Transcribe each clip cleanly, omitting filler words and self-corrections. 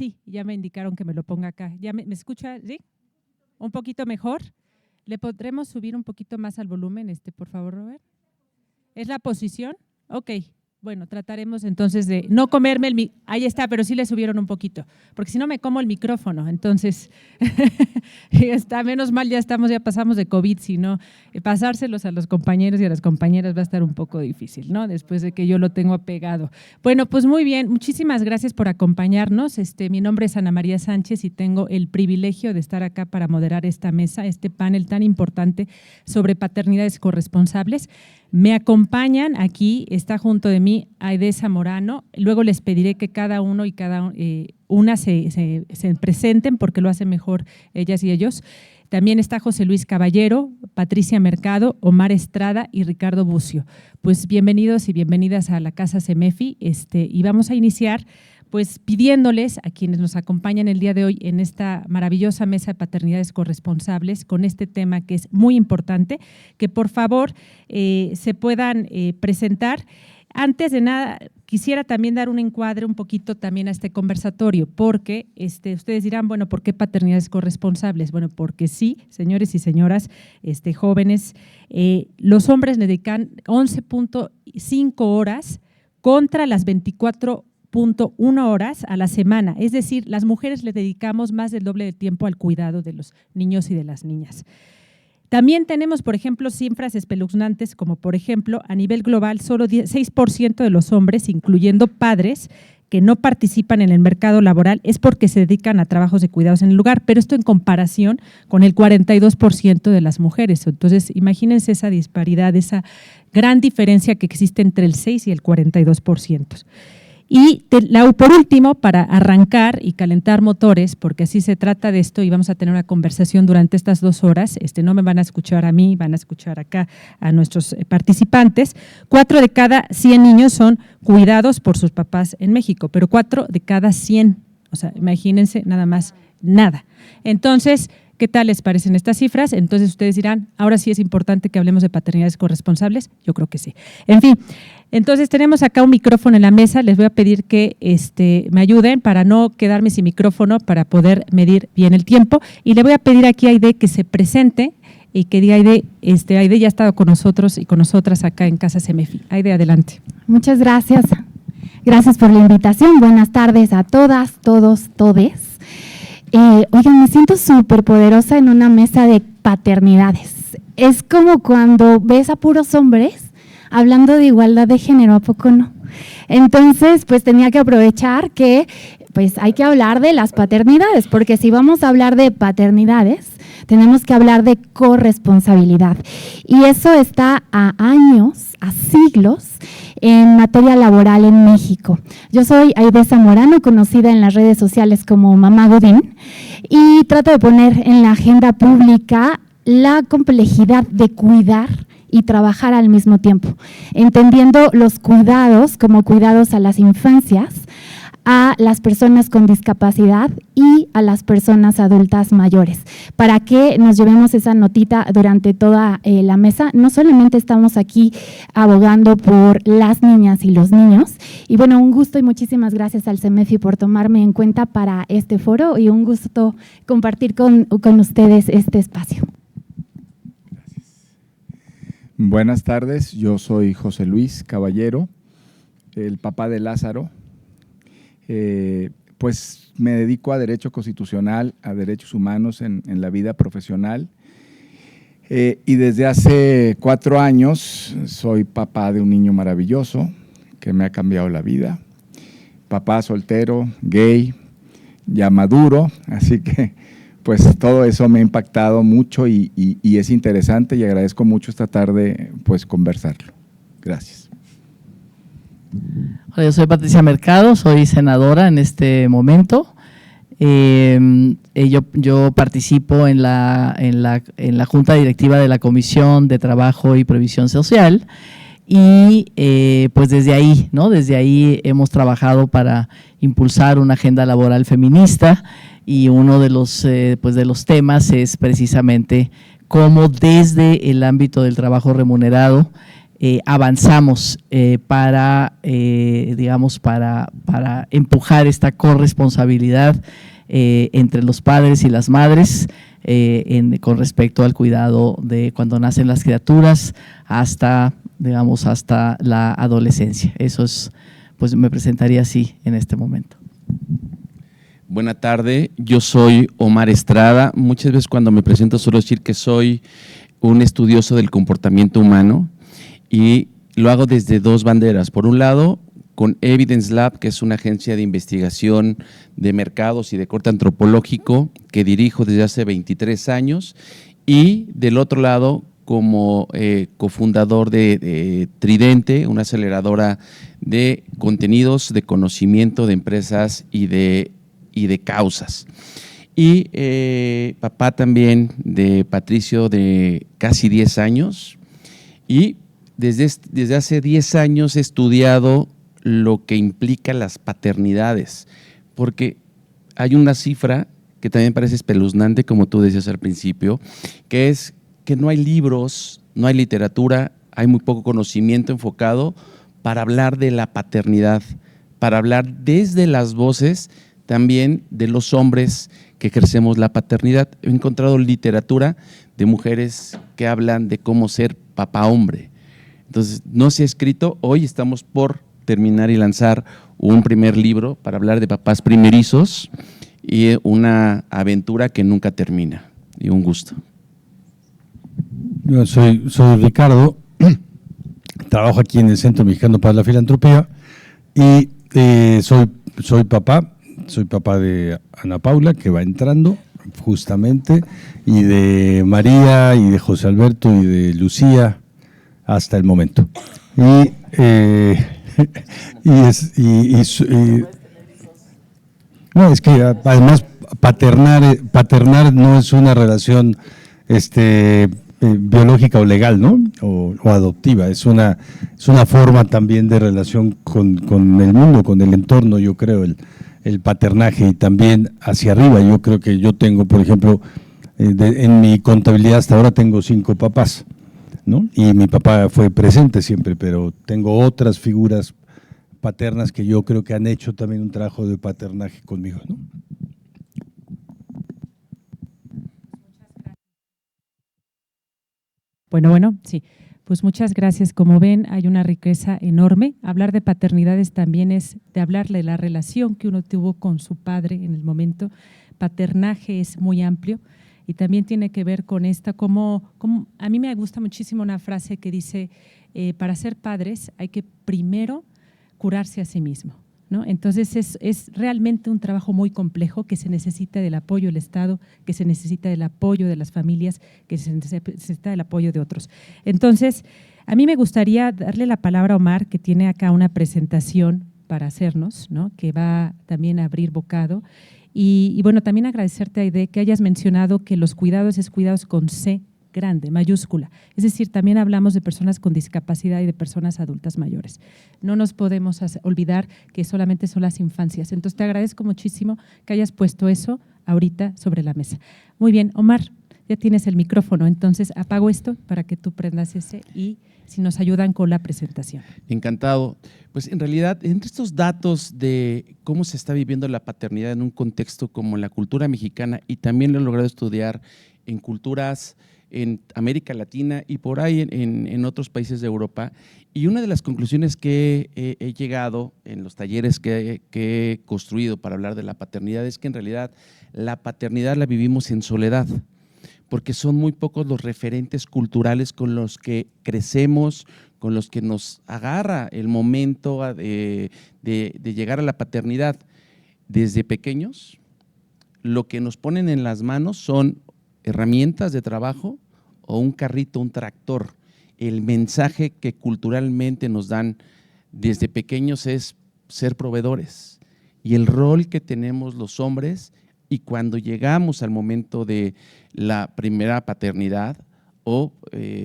Sí, ya me indicaron que me lo ponga acá. ¿Ya me escucha? ¿Sí? ¿Un poquito mejor? ¿Le podremos subir un poquito más al volumen, por favor, Robert? ¿Es la posición? Ok. Bueno, trataremos entonces de no comerme ahí está, pero sí le subieron un poquito, porque si no me como el micrófono, entonces está, menos mal ya pasamos de COVID, si no, pasárselos a los compañeros y a las compañeras va a estar un poco difícil, ¿no? Después de que yo lo tengo apegado. Bueno, pues muy bien, muchísimas gracias por acompañarnos. Mi nombre es Ana María Sánchez y tengo el privilegio de estar acá para moderar esta mesa, este panel tan importante sobre paternidades corresponsables. Me acompañan aquí, está junto de mí Aide Zamorano, luego les pediré que cada uno y cada una se presenten porque lo hacen mejor ellas y ellos. También está José Luis Caballero, Patricia Mercado, Omar Estrada y Ricardo Bucio. Pues bienvenidos y bienvenidas a la Casa CEMEFI y vamos a iniciar pues pidiéndoles a quienes nos acompañan el día de hoy en esta maravillosa mesa de paternidades corresponsables con este tema que es muy importante, que por favor se puedan presentar. Antes de nada, quisiera también dar un encuadre un poquito también a este conversatorio, porque ustedes dirán, bueno, ¿por qué paternidades corresponsables? Bueno, porque sí, señores y señoras, jóvenes, los hombres dedican 11.5 horas contra las 24.1 horas a la semana, es decir, las mujeres le dedicamos más del doble de tiempo al cuidado de los niños y de las niñas. También tenemos, por ejemplo, cifras espeluznantes, como por ejemplo, a nivel global, solo 6% de los hombres, incluyendo padres, que no participan en el mercado laboral es porque se dedican a trabajos de cuidados en el hogar, pero esto en comparación con el 42% de las mujeres. Entonces, imagínense esa disparidad, esa gran diferencia que existe entre el 6 y el 42%. Y por último, para arrancar y calentar motores, porque así se trata de esto y vamos a tener una conversación durante estas 2 horas, no me van a escuchar a mí, van a escuchar acá a nuestros participantes. 4 de cada 100 niños son cuidados por sus papás en México, pero 4 de cada 100, o sea, imagínense nada más, nada. Entonces, ¿qué tal les parecen estas cifras? Entonces ustedes dirán, ahora sí es importante que hablemos de paternidades corresponsables. Yo creo que sí. En fin, entonces tenemos acá un micrófono en la mesa. Les voy a pedir que me ayuden para no quedarme sin micrófono, para poder medir bien el tiempo. Y le voy a pedir aquí a Aide que se presente y que diga Aide, Aide ya ha estado con nosotros y con nosotras acá en Casa CEMEFI. Aide, adelante. Muchas gracias. Gracias por la invitación. Buenas tardes a todas, todos, todes. Oigan, me siento súper poderosa en una mesa de paternidades. Es como cuando ves a puros hombres hablando de igualdad de género, ¿a poco no? Entonces, pues tenía que aprovechar que pues hay que hablar de las paternidades, porque si vamos a hablar de paternidades, tenemos que hablar de corresponsabilidad. Y eso está a años, a siglos, en materia laboral en México. Yo soy Aide Zamorano, conocida en las redes sociales como Mamá Godín, y trato de poner en la agenda pública la complejidad de cuidar y trabajar al mismo tiempo, entendiendo los cuidados como cuidados a las infancias, a las personas con discapacidad y a las personas adultas mayores, para que nos llevemos esa notita durante toda la mesa. No solamente estamos aquí abogando por las niñas y los niños, y bueno, un gusto y muchísimas gracias al CEMEFI por tomarme en cuenta para este foro y un gusto compartir con ustedes este espacio. Buenas tardes, yo soy José Luis Caballero, el papá de Lázaro. Pues me dedico a Derecho Constitucional, a Derechos Humanos en la vida profesional y desde hace 4 años soy papá de un niño maravilloso que me ha cambiado la vida, papá soltero, gay, ya maduro, así que pues todo eso me ha impactado mucho y es interesante y agradezco mucho esta tarde pues conversarlo. Gracias. Hola, yo soy Patricia Mercado, soy senadora en este momento. Yo participo en la Junta Directiva de la Comisión de Trabajo y Previsión Social y pues desde ahí, ¿no? Desde ahí hemos trabajado para impulsar una agenda laboral feminista y uno de los temas es precisamente cómo desde el ámbito del trabajo remunerado avanzamos para, digamos, para empujar esta corresponsabilidad entre los padres y las madres con respecto al cuidado de cuando nacen las criaturas hasta, digamos, hasta la adolescencia. Eso es, pues me presentaría así en este momento. Buena tarde, yo soy Omar Estrada. Muchas veces cuando me presento suelo decir que soy un estudioso del comportamiento humano y lo hago desde dos banderas. Por un lado, con Evidence Lab, que es una agencia de investigación de mercados y de corte antropológico que dirijo desde hace 23 años, y del otro lado, como cofundador de Tridente, una aceleradora de contenidos, de conocimiento de empresas y de causas. Y papá también de Patricio de casi 10 años, y desde hace 10 años he estudiado lo que implica las paternidades, porque hay una cifra que también parece espeluznante, como tú decías al principio, que es que no hay libros, no hay literatura, hay muy poco conocimiento enfocado para hablar de la paternidad, para hablar desde las voces también de los hombres que ejercemos la paternidad. He encontrado literatura de mujeres que hablan de cómo ser papá hombre. Entonces, no se ha escrito, hoy estamos por terminar y lanzar un primer libro para hablar de papás primerizos y una aventura que nunca termina. Y un gusto. Yo soy Ricardo, trabajo aquí en el Centro Mexicano para la Filantropía y soy papá de Ana Paula, que va entrando justamente, y de María y de José Alberto y de Lucía hasta el momento. No, es que además paternar no es una relación biológica o legal, ¿no? O adoptiva, es una forma también de relación con el mundo, con el entorno, yo creo, el paternaje, y también hacia arriba. Yo creo que yo tengo, por ejemplo, en mi contabilidad hasta ahora tengo 5 papás, ¿no? Y mi papá fue presente siempre, pero tengo otras figuras paternas que yo creo que han hecho también un trabajo de paternaje conmigo, ¿no? Bueno, sí. Pues muchas gracias. Como ven, hay una riqueza enorme. Hablar de paternidades también es de hablarle de la relación que uno tuvo con su padre en el momento. Paternaje es muy amplio y también tiene que ver con esta, como a mí me gusta muchísimo una frase que dice, para ser padres hay que primero curarse a sí mismo, ¿no? Entonces es realmente un trabajo muy complejo que se necesita del apoyo del Estado, que se necesita del apoyo de las familias, que se necesita del apoyo de otros. Entonces, a mí me gustaría darle la palabra a Omar, que tiene acá una presentación para hacernos, ¿no? Que va también a abrir bocado. Y bueno, también agradecerte, Aide, que hayas mencionado que los cuidados es cuidados con C grande, mayúscula. Es decir, también hablamos de personas con discapacidad y de personas adultas mayores. No nos podemos olvidar que solamente son las infancias. Entonces, te agradezco muchísimo que hayas puesto eso ahorita sobre la mesa. Muy bien, Omar, ya tienes el micrófono, entonces apago esto para que tú prendas ese y si nos ayudan con la presentación. Encantado. Pues en realidad, entre estos datos de cómo se está viviendo la paternidad en un contexto como la cultura mexicana, y también lo he logrado estudiar en culturas en América Latina y por ahí en otros países de Europa, y una de las conclusiones que he llegado en los talleres que he construido para hablar de la paternidad es que en realidad la paternidad la vivimos en soledad, porque son muy pocos los referentes culturales con los que crecemos, con los que nos agarra el momento de llegar a la paternidad. Desde pequeños, lo que nos ponen en las manos son herramientas de trabajo o un carrito, un tractor. El mensaje que culturalmente nos dan desde pequeños es ser proveedores, y el rol que tenemos los hombres, y cuando llegamos al momento de la primera paternidad o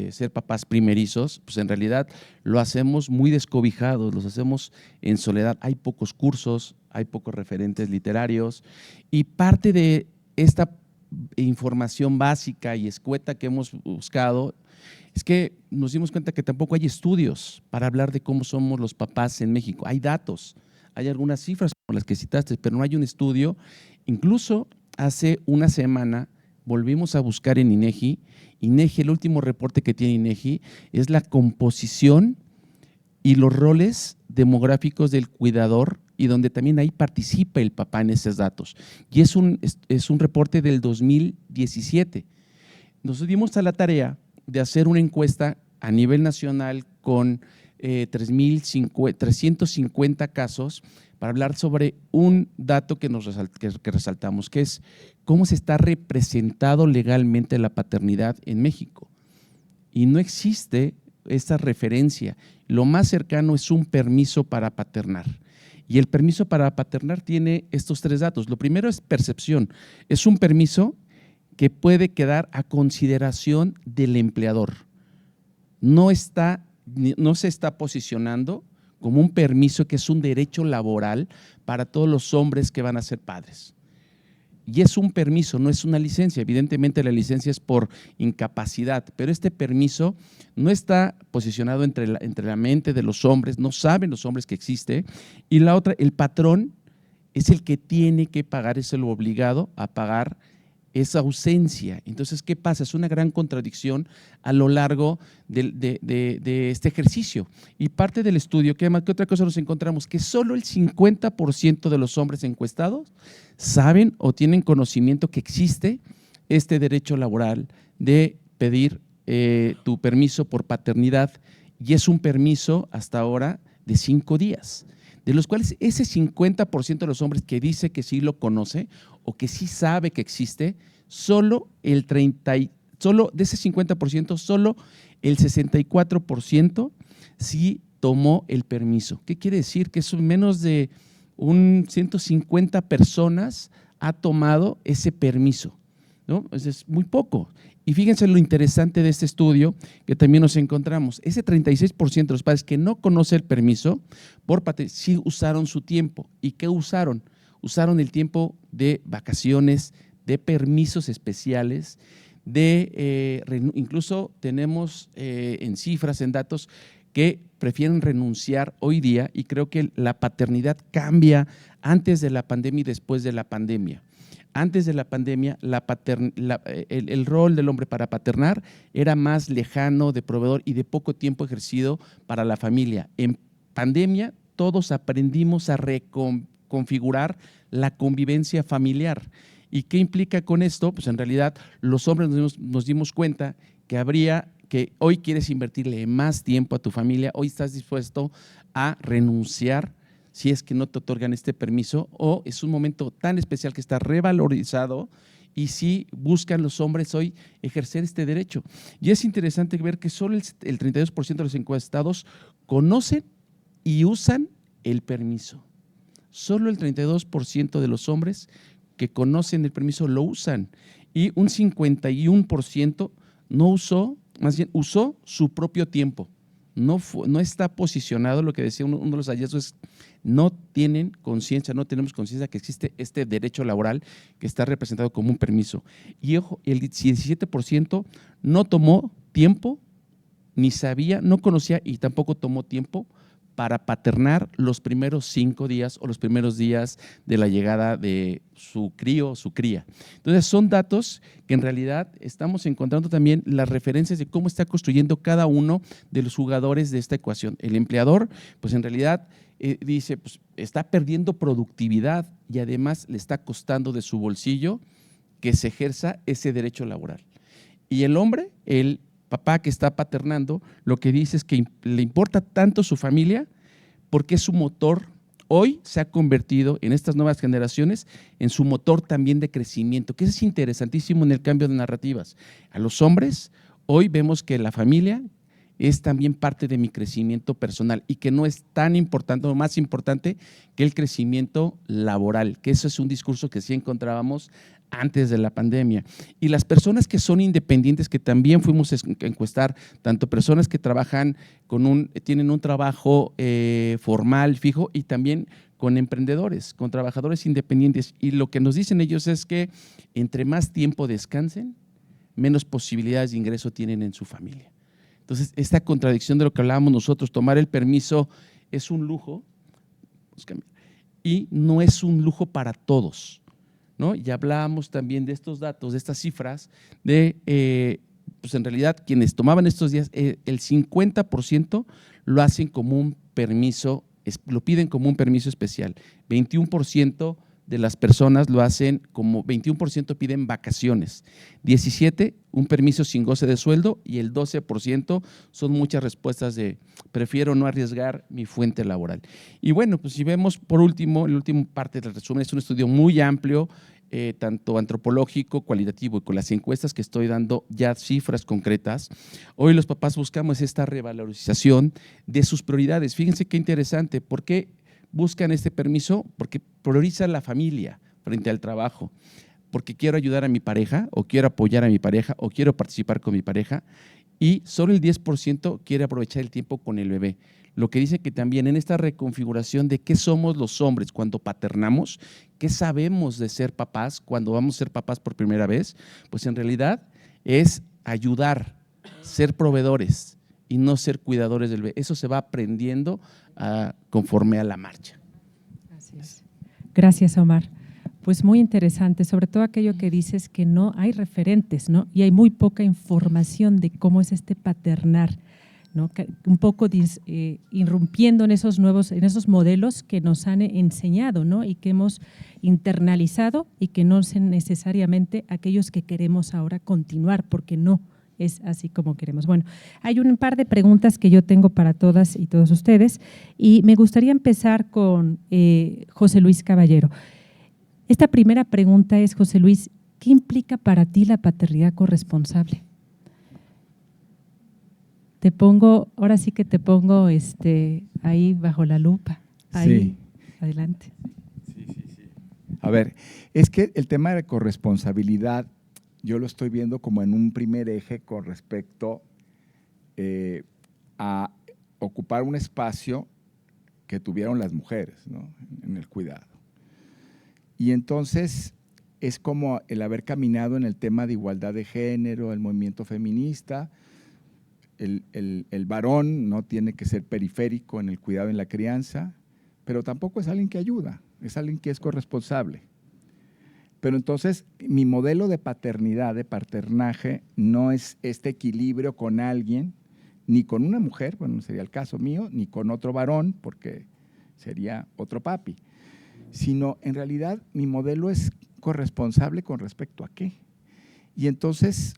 ser papás primerizos, pues en realidad lo hacemos muy descobijados, los hacemos en soledad. Hay pocos cursos, hay pocos referentes literarios, y parte de esta información básica y escueta que hemos buscado, es que nos dimos cuenta que tampoco hay estudios para hablar de cómo somos los papás en México. Hay datos, hay algunas cifras como las que citaste, pero no hay un estudio. Incluso hace una semana volvimos a buscar en INEGI. INEGI, el último reporte que tiene INEGI es la composición y los roles demográficos del cuidador, y donde también ahí participa el papá en esos datos. Y es un reporte del 2017. Nos dimos a la tarea de hacer una encuesta a nivel nacional con 350 casos para hablar sobre un dato que resaltamos, que es cómo se está representado legalmente la paternidad en México. Y no existe esa referencia. Lo más cercano es un permiso para paternar. Y el permiso para paternar tiene estos 3 datos. Lo primero es percepción. Es un permiso que puede quedar a consideración del empleador. No se está posicionando como un permiso que es un derecho laboral para todos los hombres que van a ser padres. Y es un permiso, no es una licencia. Evidentemente la licencia es por incapacidad, pero este permiso no está posicionado entre la mente de los hombres, no saben los hombres que existe. Y la otra, el patrón es el que tiene que pagar, es el obligado a pagar esa ausencia. Entonces, ¿qué pasa? Es una gran contradicción a lo largo de este ejercicio. Y parte del estudio, ¿qué otra cosa nos encontramos? Que solo el 50% de los hombres encuestados saben o tienen conocimiento que existe este derecho laboral de pedir tu permiso por paternidad, y es un permiso hasta ahora de 5 días. De los cuales ese 50% de los hombres que dice que sí lo conoce o que sí sabe que existe, solo de ese 50%, solo el 64% sí tomó el permiso. ¿Qué quiere decir? Que son menos de 150 personas ha tomado ese permiso, ¿no? Es muy poco. Y fíjense lo interesante de este estudio que también nos encontramos. Ese 36% de los padres que no conocen el permiso por paternidad sí usaron su tiempo. ¿Y qué usaron? Usaron el tiempo de vacaciones, de permisos especiales, incluso tenemos en cifras, en datos, que prefieren renunciar hoy día, y creo que la paternidad cambia antes de la pandemia y después de la pandemia. Antes de la pandemia, el rol del hombre para paternar era más lejano, de proveedor y de poco tiempo ejercido para la familia. En pandemia, todos aprendimos a reconfigurar la convivencia familiar. ¿Y qué implica con esto? Pues en realidad los hombres nos dimos cuenta que hoy quieres invertirle más tiempo a tu familia, hoy estás dispuesto a renunciar si es que no te otorgan este permiso, o es un momento tan especial que está revalorizado, y sí buscan los hombres hoy ejercer este derecho. Y es interesante ver que solo el 32% de los encuestados conocen y usan el permiso. Solo el 32% de los hombres que conocen el permiso lo usan, y un 51% no usó, más bien usó su propio tiempo. No está posicionado, lo que decía uno de los hallazgos, no tienen conciencia, no tenemos conciencia que existe este derecho laboral que está representado como un permiso. Y ojo, el 17% no tomó tiempo, ni sabía, no conocía y tampoco tomó tiempo para paternar los primeros 5 días o los primeros días de la llegada de su crío o su cría. Entonces, son datos que en realidad estamos encontrando también las referencias de cómo está construyendo cada uno de los jugadores de esta ecuación. El empleador, pues en realidad dice, pues está perdiendo productividad y además le está costando de su bolsillo que se ejerza ese derecho laboral. Y el hombre, el papá que está paternando, lo que dice es que le importa tanto su familia porque es su motor. Hoy se ha convertido en estas nuevas generaciones en su motor también de crecimiento, que es interesantísimo en el cambio de narrativas. A los hombres, hoy vemos que la familia es también parte de mi crecimiento personal y que no es tan importante o más importante que el crecimiento laboral, que eso es un discurso que sí encontrábamos antes de la pandemia. Y las personas que son independientes, que también fuimos a encuestar, tanto personas que trabajan tienen un trabajo formal, fijo, y también con emprendedores, con trabajadores independientes. Y lo que nos dicen ellos es que entre más tiempo descansen, menos posibilidades de ingreso tienen en su familia. Entonces, esta contradicción de lo que hablábamos nosotros, tomar el permiso es un lujo y no es un lujo para todos, ¿no? Y hablábamos también de estos datos, de estas cifras, de, pues en realidad, quienes tomaban estos días, el 50% lo hacen como un permiso, lo piden como un permiso especial, 21% de las personas lo hacen como 21% piden vacaciones, 17% un permiso sin goce de sueldo y el 12% son muchas respuestas de prefiero no arriesgar mi fuente laboral. Y bueno, pues si vemos por último, la última parte del resumen es un estudio muy amplio, tanto antropológico, cualitativo y con las encuestas que estoy dando ya cifras concretas. Hoy los papás buscamos esta revalorización de sus prioridades. Fíjense qué interesante, ¿por qué buscan este permiso? Porque priorizan la familia frente al trabajo, porque quiero ayudar a mi pareja o quiero apoyar a mi pareja o quiero participar con mi pareja y solo el 10% quiere aprovechar el tiempo con el bebé. Lo que dice que también en esta reconfiguración de qué somos los hombres cuando paternamos, qué sabemos de ser papás cuando vamos a ser papás por primera vez, pues en realidad es ayudar, ser proveedores y no ser cuidadores del bebé. Eso se va aprendiendo conforme a la marcha. Así es. Gracias, Omar. Pues muy interesante, sobre todo aquello que dices que no hay referentes, ¿no? Y hay muy poca información de cómo es este paternar, ¿no? Un poco irrumpiendo en esos modelos que nos han enseñado, ¿no? Y que hemos internalizado y que no son necesariamente aquellos que queremos ahora continuar, porque no es así como queremos. Bueno, hay un par de preguntas que yo tengo para todas y todos ustedes y me gustaría empezar con José Luis Caballero. Esta primera pregunta es, José Luis, ¿qué implica para ti la paternidad corresponsable? Ahora sí que te pongo ahí bajo la lupa. Ahí, sí. Adelante. Sí. A ver, es que el tema de corresponsabilidad yo lo estoy viendo como en un primer eje con respecto a ocupar un espacio que tuvieron las mujeres, ¿no? En el cuidado. Y entonces es como el haber caminado en el tema de igualdad de género, el movimiento feminista. El varón no tiene que ser periférico en el cuidado y en la crianza, pero tampoco es alguien que ayuda, es alguien que es corresponsable. Pero entonces mi modelo de paternidad, de paternaje, no es este equilibrio con alguien, ni con una mujer, bueno, sería el caso mío, ni con otro varón, porque sería otro papi, sino en realidad mi modelo es corresponsable con respecto a qué. Y entonces,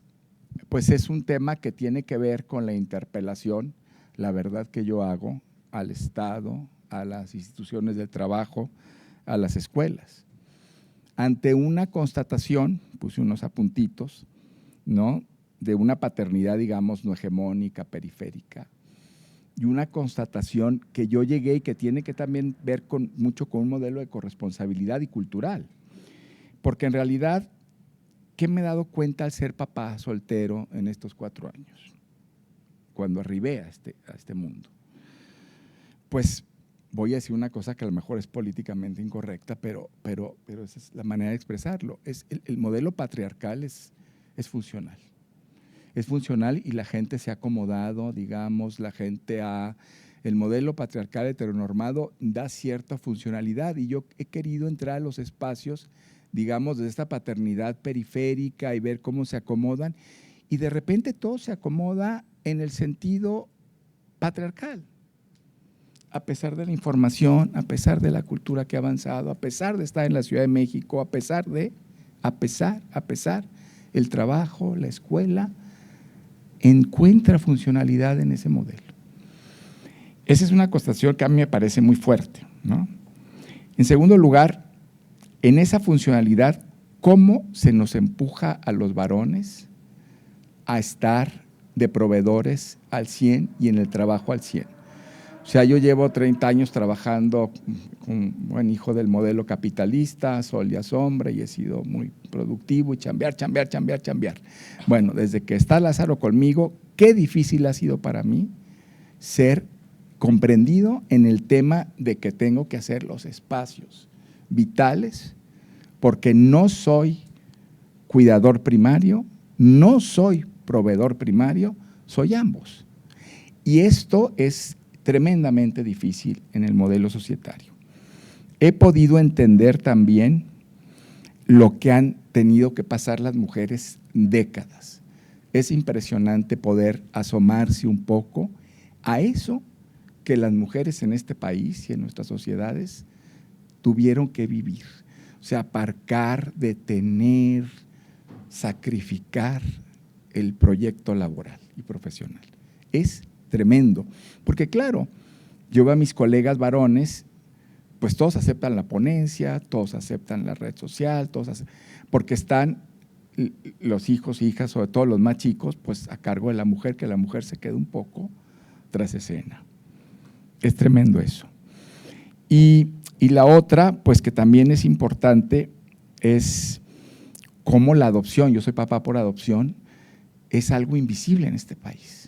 pues es un tema que tiene que ver con la interpelación, la verdad que yo hago al Estado, a las instituciones del trabajo, a las escuelas. Ante una constatación, puse unos apuntitos, ¿no?, de una paternidad, digamos, no hegemónica, periférica, y una constatación que yo llegué y que tiene que también ver mucho con un modelo de corresponsabilidad y cultural. Porque en realidad, ¿qué me he dado cuenta al ser papá soltero en estos 4 años? Cuando arribé a este mundo. Pues voy a decir una cosa que a lo mejor es políticamente incorrecta, pero esa es la manera de expresarlo. El modelo patriarcal es funcional. Es funcional y la gente se ha acomodado, digamos, el modelo patriarcal heteronormado da cierta funcionalidad y yo he querido entrar a los espacios, digamos, de esta paternidad periférica y ver cómo se acomodan y de repente todo se acomoda en el sentido patriarcal. A pesar de la información, a pesar de la cultura que ha avanzado, a pesar de estar en la Ciudad de México, a pesar, el trabajo, la escuela, encuentra funcionalidad en ese modelo. Esa es una constatación que a mí me parece muy fuerte, ¿no? En segundo lugar, en esa funcionalidad, ¿cómo se nos empuja a los varones a estar de proveedores al 100 y en el trabajo al 100. O sea, yo llevo 30 años trabajando con buen hijo del modelo capitalista, sol y a sombra, y he sido muy productivo y chambear. Bueno, desde que está Lázaro conmigo, qué difícil ha sido para mí ser comprendido en el tema de que tengo que hacer los espacios vitales, porque no soy cuidador primario, no soy proveedor primario, soy ambos. Y esto es tremendamente difícil en el modelo societario. He podido entender también lo que han tenido que pasar las mujeres décadas. Es impresionante poder asomarse un poco a eso que las mujeres en este país y en nuestras sociedades tuvieron que vivir. O sea, aparcar, detener, sacrificar el proyecto laboral y profesional. Es tremendo, porque claro, yo veo a mis colegas varones, pues todos aceptan la ponencia, todos aceptan la red social, porque están los hijos e hijas, sobre todo los más chicos, pues a cargo de la mujer, que la mujer se queda un poco tras escena. Es tremendo eso. Y la otra, pues que también es importante, es cómo la adopción, yo soy papá por adopción, es algo invisible en este país.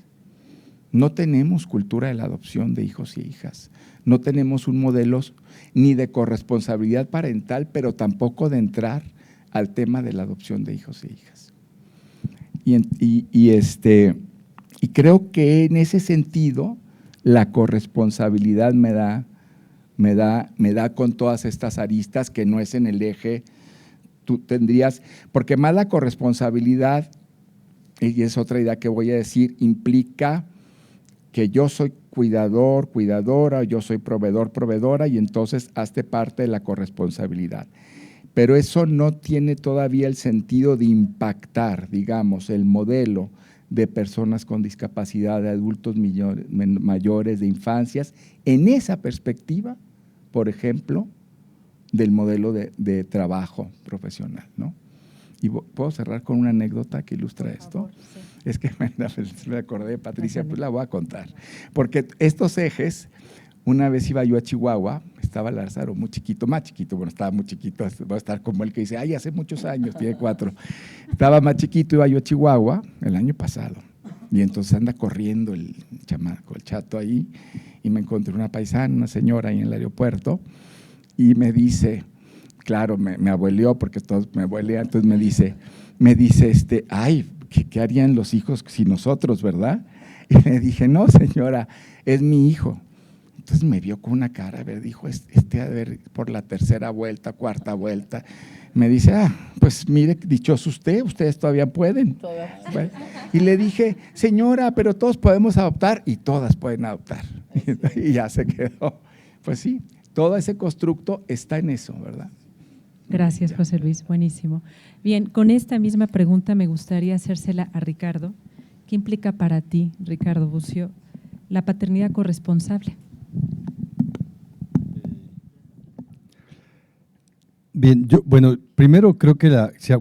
No tenemos cultura de la adopción de hijos y hijas, no tenemos un modelo ni de corresponsabilidad parental, pero tampoco de entrar al tema de la adopción de hijos e hijas. Y creo que en ese sentido la corresponsabilidad me da con todas estas aristas, que no es en el eje, tú tendrías, porque más la corresponsabilidad, y es otra idea que voy a decir, implica que yo soy cuidador, cuidadora, yo soy proveedor, proveedora, y entonces hazte parte de la corresponsabilidad. Pero eso no tiene todavía el sentido de impactar, digamos, el modelo de personas con discapacidad, de adultos mayores, de infancias, en esa perspectiva, por ejemplo, del modelo de trabajo profesional, ¿no? Y puedo cerrar con una anécdota que ilustra esto. Sí. Es que me acordé, Patricia, pues la voy a contar. Porque estos ejes, una vez iba yo a Chihuahua, estaba Lázaro muy chiquito, más chiquito, bueno, estaba muy chiquito, va a estar como el que dice, ay, hace muchos años, tiene 4. Estaba más chiquito, iba yo a Chihuahua el año pasado. Y entonces anda corriendo el chamaco, el chato ahí, y me encontré una paisana, una señora ahí en el aeropuerto, y me dice, claro, me abueleó porque todos me abuelean, entonces me dice, ay, ¿qué harían los hijos sin nosotros, verdad? Y le dije, no, señora, es mi hijo. Entonces me vio con una cara, a ver, dijo, a ver, por la tercera vuelta, cuarta vuelta. Me dice, pues mire, dichoso usted, ustedes todavía pueden. Bueno, y le dije, señora, pero todos podemos adoptar, y todas pueden adoptar. Y ya se quedó. Pues sí, todo ese constructo está en eso, ¿verdad? Gracias, José Luis, buenísimo. Bien, con esta misma pregunta me gustaría hacérsela a Ricardo. ¿Qué implica para ti, Ricardo Bucio, la paternidad corresponsable? Bien, bueno, primero creo que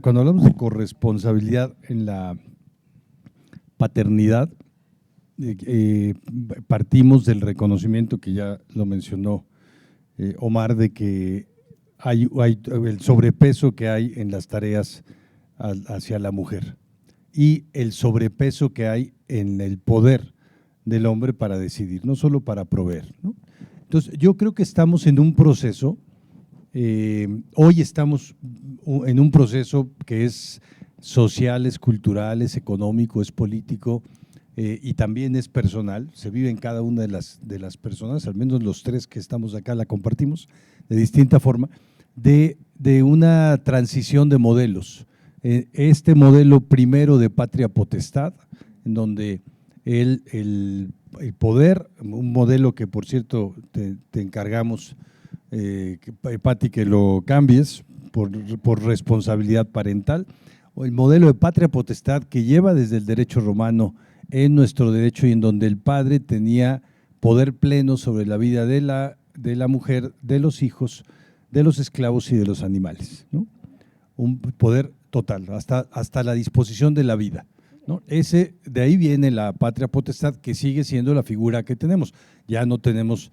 cuando hablamos de corresponsabilidad en la paternidad, partimos del reconocimiento que ya lo mencionó Omar, de que hay el sobrepeso que hay en las tareas hacia la mujer y el sobrepeso que hay en el poder del hombre para decidir, no solo para proveer, ¿no? Entonces, yo creo que estamos en un proceso, hoy estamos en un proceso que es social, es cultural, es económico, es político y también es personal, se vive en cada una de las personas, al menos los tres que estamos acá la compartimos de distinta forma, de una transición de modelos. Este modelo primero de patria potestad, en donde el poder, un modelo que por cierto te encargamos, Pati, que lo cambies por responsabilidad parental, o el modelo de patria potestad que lleva desde el derecho romano en nuestro derecho y en donde el padre tenía poder pleno sobre la vida de la mujer, de los hijos, de los esclavos y de los animales, ¿no? Un poder total, hasta la disposición de la vida, ¿no? De ahí viene la patria potestad, que sigue siendo la figura que tenemos. Ya no tenemos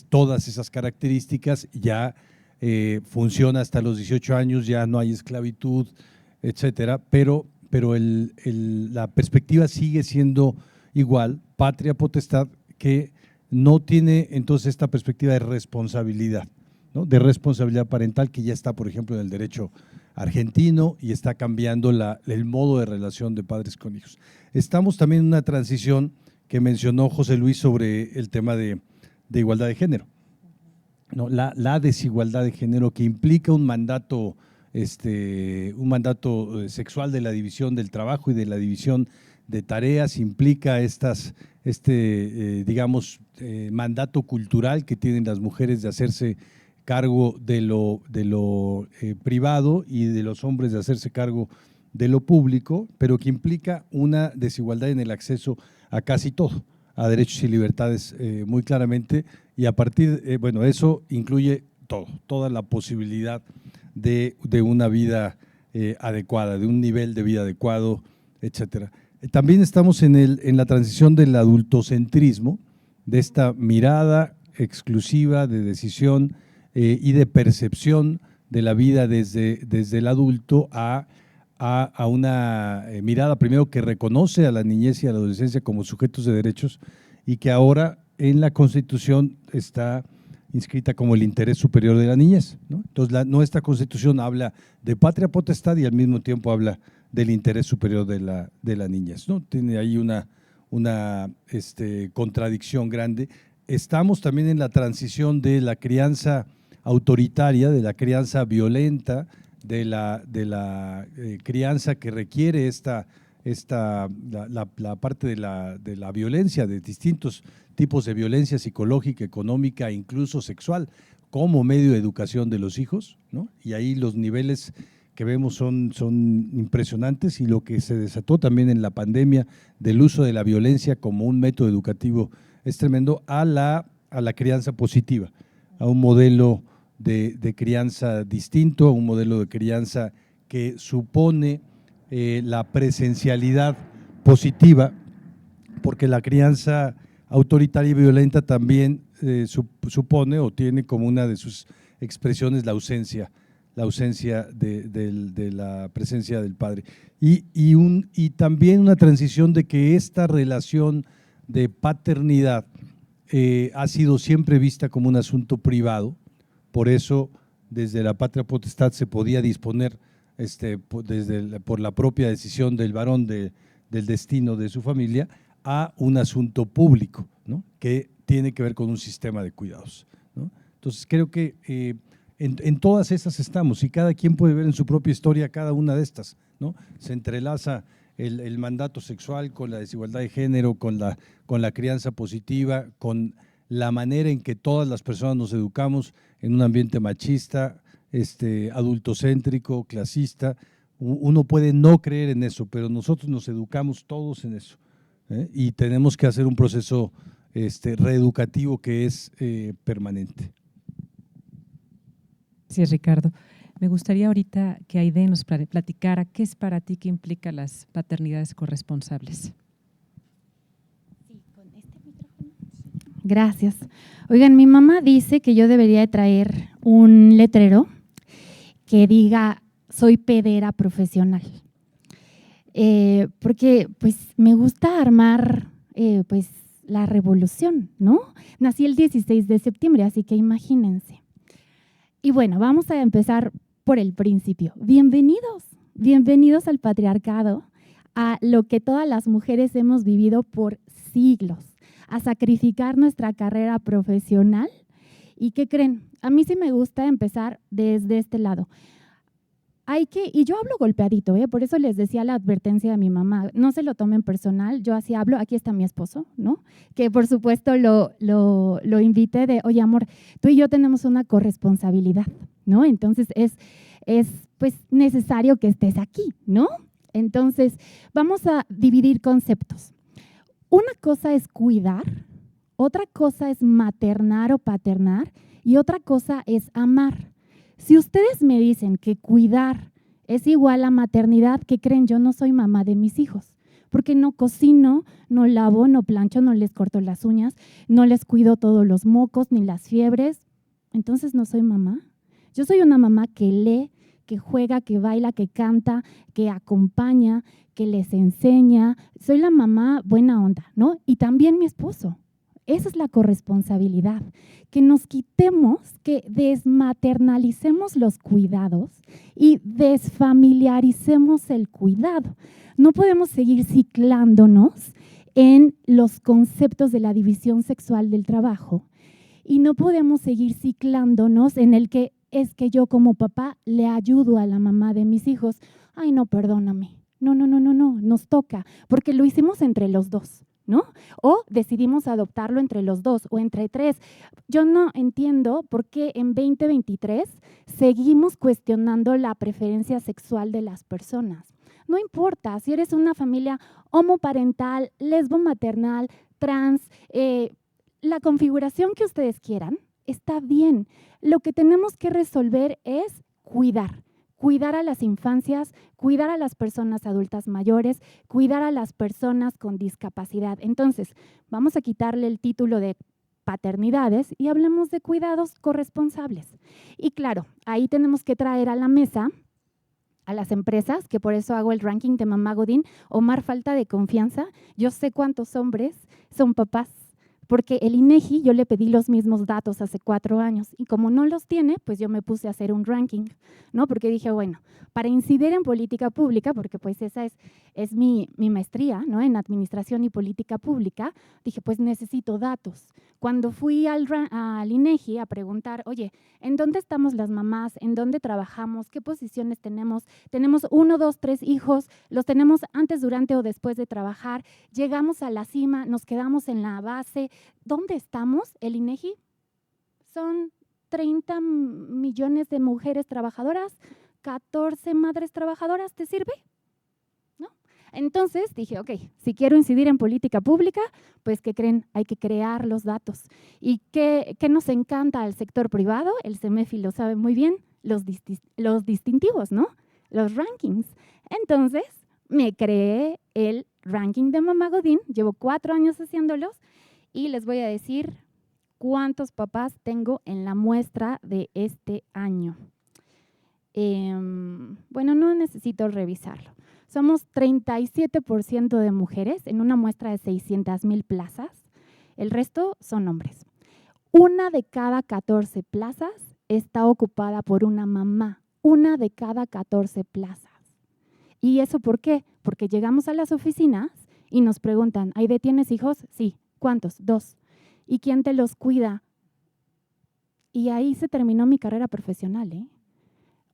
todas esas características, ya funciona hasta los 18 años, ya no hay esclavitud, etcétera, pero la perspectiva sigue siendo igual, patria potestad, que no tiene entonces esta perspectiva de responsabilidad, ¿no? De responsabilidad parental, que ya está, por ejemplo, en el derecho argentino y está cambiando el modo de relación de padres con hijos. Estamos también en una transición que mencionó José Luis sobre el tema de igualdad de género, ¿no? La desigualdad de género, que implica un mandato sexual de la división del trabajo y de la división de tareas, implica mandato cultural que tienen las mujeres de hacerse cargo de lo privado y de los hombres de hacerse cargo de lo público, pero que implica una desigualdad en el acceso a casi todo, a derechos y libertades muy claramente, y a partir, eso incluye toda la posibilidad de una vida adecuada, de un nivel de vida adecuado, etcétera. También estamos en la transición del adultocentrismo, de esta mirada exclusiva de decisión y de percepción de la vida desde el adulto a una mirada primero que reconoce a la niñez y a la adolescencia como sujetos de derechos, y que ahora en la Constitución está inscrita como el interés superior de la niñez, ¿no? Entonces, nuestra Constitución habla de patria potestad y al mismo tiempo habla del interés superior de la niñez, ¿no? Tiene ahí una contradicción grande. Estamos también en la transición de la crianza autoritaria, de la crianza violenta, de la crianza que requiere la parte de la violencia, de distintos tipos de violencia psicológica, económica, incluso sexual, como medio de educación de los hijos, ¿no? Y ahí los niveles que vemos son impresionantes, y lo que se desató también en la pandemia del uso de la violencia como un método educativo es tremendo, a la crianza positiva, a un modelo de crianza distinto, a un modelo de crianza que supone la presencialidad positiva, porque la crianza autoritaria y violenta también supone o tiene como una de sus expresiones la ausencia de la presencia del padre. Y también una transición de que esta relación de paternidad ha sido siempre vista como un asunto privado. Por eso, desde la patria potestad se podía disponer por la propia decisión del varón del destino de su familia, a un asunto público, ¿no? Que tiene que ver con un sistema de cuidados, ¿no? Entonces, creo que en todas esas estamos, y cada quien puede ver en su propia historia cada una de estas, ¿no? Se entrelaza el mandato sexual con la desigualdad de género, con la crianza positiva, con la manera en que todas las personas nos educamos en un ambiente machista, adultocéntrico, clasista. Uno puede no creer en eso, pero nosotros nos educamos todos en eso, y tenemos que hacer un proceso reeducativo que es permanente. Sí, Ricardo. Me gustaría ahorita que Aide nos platicara qué es para ti, qué implica las paternidades corresponsables. Gracias. Oigan, mi mamá dice que yo debería de traer un letrero que diga soy pedera profesional, porque pues me gusta armar pues la revolución, ¿no? Nací el 16 de septiembre, así que imagínense. Y bueno, vamos a empezar por el principio. Bienvenidos al patriarcado, a lo que todas las mujeres hemos vivido por siglos, a sacrificar nuestra carrera profesional. ¿Y qué creen? A mí sí me gusta empezar desde este lado. Y yo hablo golpeadito, por eso les decía la advertencia de mi mamá, no se lo tomen personal, yo así hablo, aquí está mi esposo, ¿no? Que por supuesto lo invité de, oye amor, tú y yo tenemos una corresponsabilidad, ¿no? Entonces es pues necesario que estés aquí, ¿no? Entonces vamos a dividir conceptos. Una cosa es cuidar, otra cosa es maternar o paternar y otra cosa es amar. Si ustedes me dicen que cuidar es igual a maternidad. ¿Qué creen? Yo no soy mamá de mis hijos, porque no cocino, no lavo, no plancho, no les corto las uñas, no les cuido todos los mocos ni las fiebres. Entonces no soy mamá. Yo soy una mamá que lee, que juega, que baila, que canta, que acompaña, que les enseña. Soy la mamá buena onda, ¿no? Y también mi esposo. Esa es la corresponsabilidad, que nos quitemos, que desmaternalicemos los cuidados y desfamiliaricemos el cuidado. No podemos seguir ciclándonos en los conceptos de la división sexual del trabajo y no podemos seguir ciclándonos en el que es que yo como papá le ayudo a la mamá de mis hijos. Ay, no, perdóname. No, nos toca, porque lo hicimos entre los dos, ¿no? O decidimos adoptarlo entre los dos o entre tres. Yo no entiendo por qué en 2023 seguimos cuestionando la preferencia sexual de las personas. No importa si eres una familia homoparental, lesbomaternal, trans, la configuración que ustedes quieran, está bien. Lo que tenemos que resolver es cuidar a las infancias, cuidar a las personas adultas mayores, cuidar a las personas con discapacidad. Entonces, vamos a quitarle el título de paternidades y hablemos de cuidados corresponsables. Y claro, ahí tenemos que traer a la mesa a las empresas, que por eso hago el ranking de Mamá Godín. Omar, falta de confianza. Yo sé cuántos hombres son papás, porque el INEGI, yo le pedí los mismos datos hace 4 años y como no los tiene, pues yo me puse a hacer un ranking, ¿no? Porque dije, bueno, para incidir en política pública, porque pues esa es mi maestría, ¿no? En administración y política pública, dije, pues necesito datos. Cuando fui al INEGI a preguntar, oye, ¿en dónde estamos las mamás? ¿En dónde trabajamos? ¿Qué posiciones tenemos? ¿Tenemos 1, 2, 3 hijos? ¿Los tenemos antes, durante o después de trabajar? ¿Llegamos a la cima? ¿Nos quedamos en la base? ¿Dónde estamos? El INEGI son 30 millones de mujeres trabajadoras, 14 madres trabajadoras, ¿te sirve? ¿No? Entonces dije, ok, si quiero incidir en política pública, pues ¿qué creen? Hay que crear los datos. ¿Y qué nos encanta al sector privado? El CEMEFI lo sabe muy bien, los distintivos, ¿no? Los rankings. Entonces me creé el ranking de Mamá Godín, llevo 4 años haciéndolos, y les voy a decir cuántos papás tengo en la muestra de este año. Bueno, no necesito revisarlo. Somos 37% de mujeres en una muestra de 600,000 plazas. El resto son hombres. 1 de cada 14 plazas está ocupada por una mamá. 1 de cada 14 plazas. ¿Y eso por qué? Porque llegamos a las oficinas y nos preguntan, ¿Aide, tienes hijos? Sí. ¿Cuántos? 2. ¿Y quién te los cuida? Y ahí se terminó mi carrera profesional, ¿eh?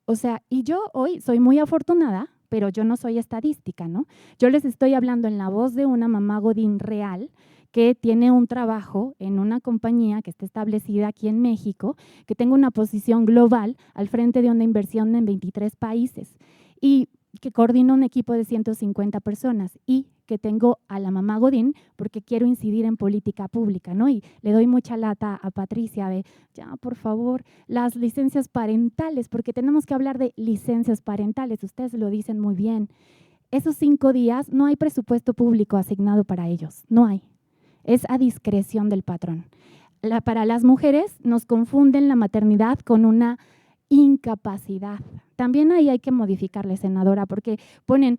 O sea, y yo hoy soy muy afortunada, pero yo no soy estadística, ¿no? Yo les estoy hablando en la voz de una mamá Godín real que tiene un trabajo en una compañía que está establecida aquí en México, que tengo una posición global al frente de una inversión en 23 países y que coordino un equipo de 150 personas y que tengo a la mamá Godín porque quiero incidir en política pública, ¿no? Y le doy mucha lata a Patricia de, ya, por favor, las licencias parentales, porque tenemos que hablar de licencias parentales, ustedes lo dicen muy bien. Esos 5 días no hay presupuesto público asignado para ellos, no hay. Es a discreción del patrón. Para las mujeres nos confunden la maternidad con una incapacidad. También ahí hay que modificarle, senadora, porque ponen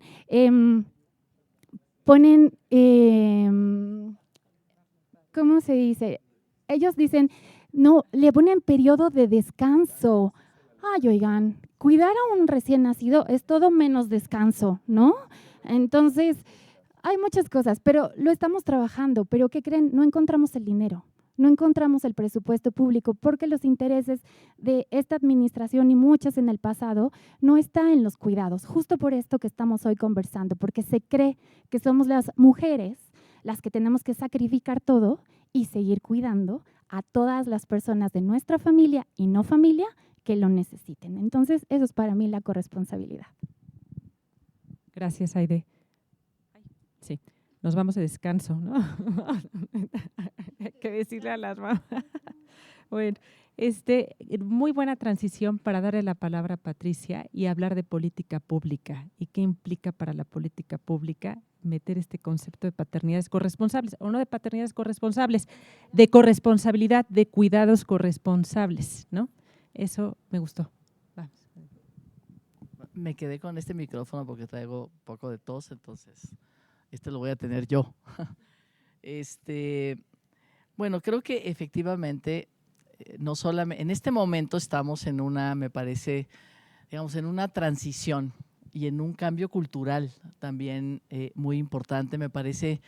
¿cómo se dice? Ellos dicen, no, le ponen periodo de descanso. Ay, oigan, cuidar a un recién nacido es todo menos descanso, ¿no? Entonces, hay muchas cosas, pero lo estamos trabajando. ¿Pero qué creen? No encontramos el dinero. No encontramos el presupuesto público porque los intereses de esta administración y muchas en el pasado no están en los cuidados. Justo por esto que estamos hoy conversando, porque se cree que somos las mujeres las que tenemos que sacrificar todo y seguir cuidando a todas las personas de nuestra familia y no familia que lo necesiten. Entonces, eso es para mí la corresponsabilidad. Gracias, Aide. Sí, nos vamos de descanso, ¿no? Hay que decirle a las mamás. Bueno, Muy buena transición para darle la palabra a Patricia y hablar de política pública y qué implica para la política pública meter este concepto de paternidades corresponsables, o no de paternidades corresponsables, de corresponsabilidad, de cuidados corresponsables, ¿no? Eso me gustó. Vamos. Me quedé con este micrófono porque traigo un poco de tos, entonces lo voy a tener yo. Bueno, creo que efectivamente no solamente en este momento estamos en una, me parece, digamos, en una transición y en un cambio cultural también muy importante. Me parece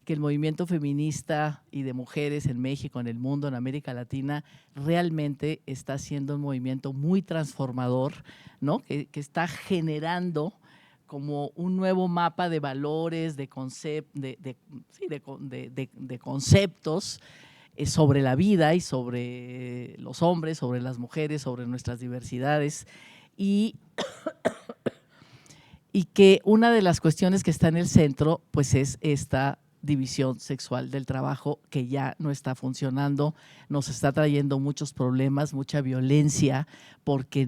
que el movimiento feminista y de mujeres en México, en el mundo, en América Latina, realmente está siendo un movimiento muy transformador, ¿no? Que está generando como un nuevo mapa de valores, de conceptos sobre la vida y sobre los hombres, sobre las mujeres, sobre nuestras diversidades, y que una de las cuestiones que está en el centro pues es esta división sexual del trabajo que ya no está funcionando, nos está trayendo muchos problemas, mucha violencia, porque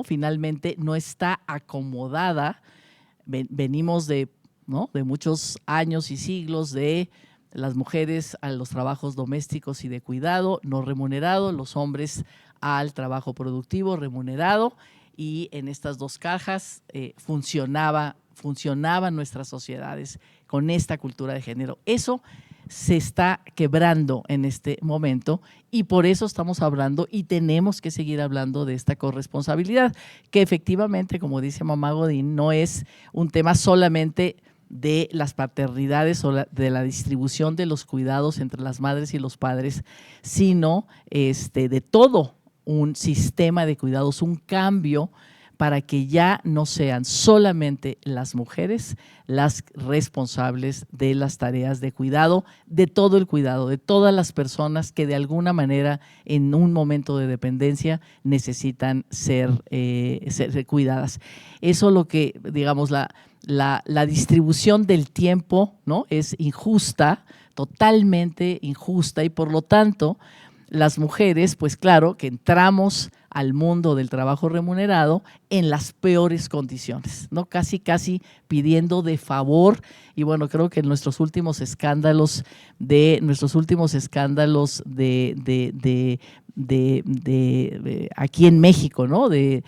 finalmente no está acomodada. Venimos de muchos años y siglos de las mujeres a los trabajos domésticos y de cuidado no remunerado, los hombres al trabajo productivo remunerado, y en estas dos cajas funcionaban nuestras sociedades con esta cultura de género. Eso se está quebrando en este momento y por eso estamos hablando y tenemos que seguir hablando de esta corresponsabilidad, que efectivamente, como dice Mamá Godín, no es un tema solamente de las paternidades o de la distribución de los cuidados entre las madres y los padres, sino de todo un sistema de cuidados, un cambio para que ya no sean solamente las mujeres las responsables de las tareas de cuidado, de todo el cuidado, de todas las personas que de alguna manera en un momento de dependencia necesitan ser cuidadas. Eso lo que, digamos, la distribución del tiempo, ¿no?, es injusta, totalmente injusta, y por lo tanto las mujeres, pues claro que entramos al mundo del trabajo remunerado en las peores condiciones, ¿no? Casi pidiendo de favor. Y bueno, creo que en nuestros últimos escándalos aquí en México, ¿no?, de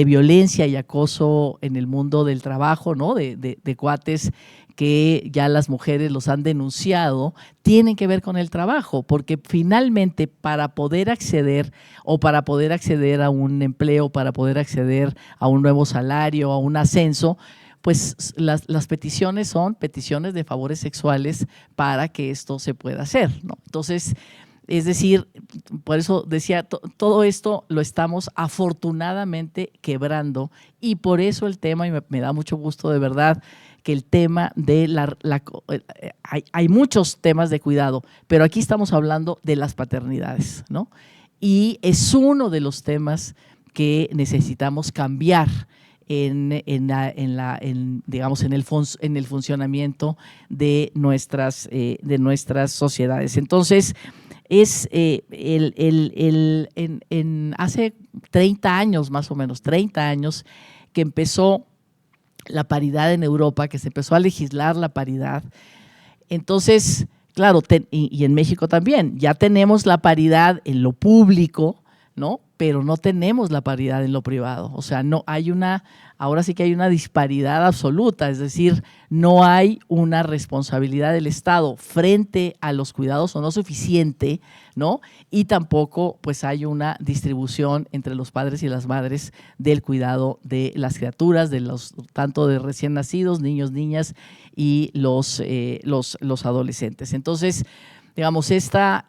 violencia y acoso en el mundo del trabajo, ¿no?, de cuates que ya las mujeres los han denunciado, tienen que ver con el trabajo, porque finalmente para poder acceder a un empleo, para poder acceder a un nuevo salario, a un ascenso, pues las peticiones son peticiones de favores sexuales para que esto se pueda hacer, ¿no? Entonces, es decir, por eso decía, todo esto lo estamos afortunadamente quebrando, y por eso el tema, y me da mucho gusto de verdad, que el tema de hay muchos temas de cuidado, pero aquí estamos hablando de las paternidades, ¿no? Y es uno de los temas que necesitamos cambiar en el funcionamiento de nuestras sociedades. Entonces, hace 30 años, más o menos, 30 años, que empezó la paridad en Europa, que se empezó a legislar la paridad. Entonces, claro, y en México también, ya tenemos la paridad en lo público, ¿no?, pero no tenemos la paridad en lo privado. O sea, ahora sí que hay una disparidad absoluta, es decir, no hay una responsabilidad del Estado frente a los cuidados, o no suficiente, ¿no? Y tampoco pues hay una distribución entre los padres y las madres del cuidado de las criaturas, tanto de recién nacidos, niños, niñas y los adolescentes. Entonces, digamos, esta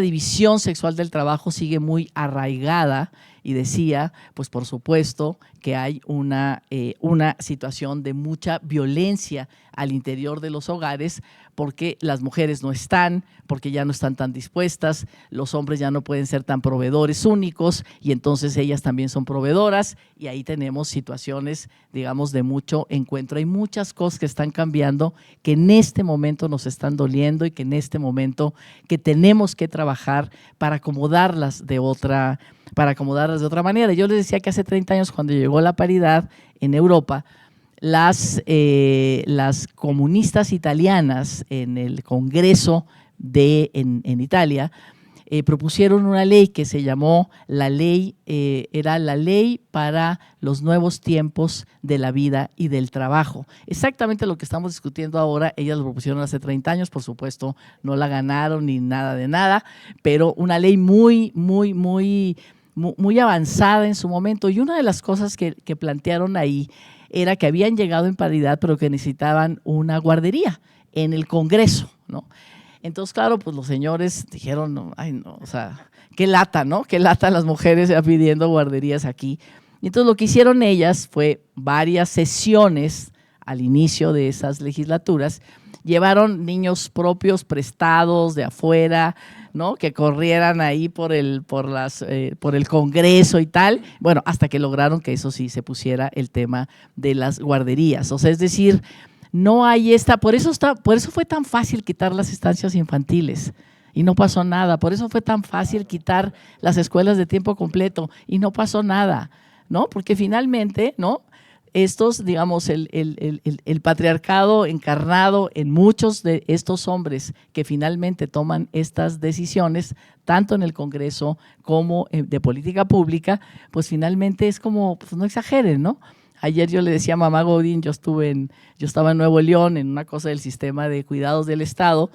división sexual del trabajo sigue muy arraigada, y decía, pues por supuesto que hay una situación de mucha violencia al interior de los hogares porque las mujeres no están, porque ya no están tan dispuestas, los hombres ya no pueden ser tan proveedores únicos y entonces ellas también son proveedoras y ahí tenemos situaciones, digamos, de mucho encuentro. Hay muchas cosas que están cambiando, que en este momento nos están doliendo y que en este momento que tenemos que trabajar para acomodarlas de otra manera. Yo les decía que hace 30 años, cuando llegó la paridad en Europa, las comunistas italianas en el Congreso en Italia propusieron una ley que se llamó era la ley para los nuevos tiempos de la vida y del trabajo. Exactamente lo que estamos discutiendo ahora, ellas lo propusieron hace 30 años, por supuesto no la ganaron ni nada de nada, pero una ley muy avanzada en su momento. Y una de las cosas que plantearon ahí era que habían llegado en paridad, pero que necesitaban una guardería en el Congreso, ¿no? Entonces, claro, pues los señores dijeron, no, ay, no, o sea, qué lata, ¿no? Qué lata las mujeres ya pidiendo guarderías aquí. Y entonces lo que hicieron ellas fue varias sesiones al inicio de esas legislaturas, llevaron niños propios prestados de afuera, ¿no? Que corrieran ahí por el Congreso y tal, bueno, hasta que lograron que eso sí se pusiera el tema de las guarderías. O sea, es decir, no hay por eso fue tan fácil quitar las estancias infantiles y no pasó nada. Por eso fue tan fácil quitar las escuelas de tiempo completo y no pasó nada, ¿no? Porque finalmente, ¿no? Estos, digamos, el patriarcado encarnado en muchos de estos hombres que finalmente toman estas decisiones, tanto en el Congreso como de política pública, pues finalmente es como, pues no exageren, ¿no? Ayer yo le decía a mamá Godín, yo estaba en Nuevo León en una cosa del sistema de cuidados del Estado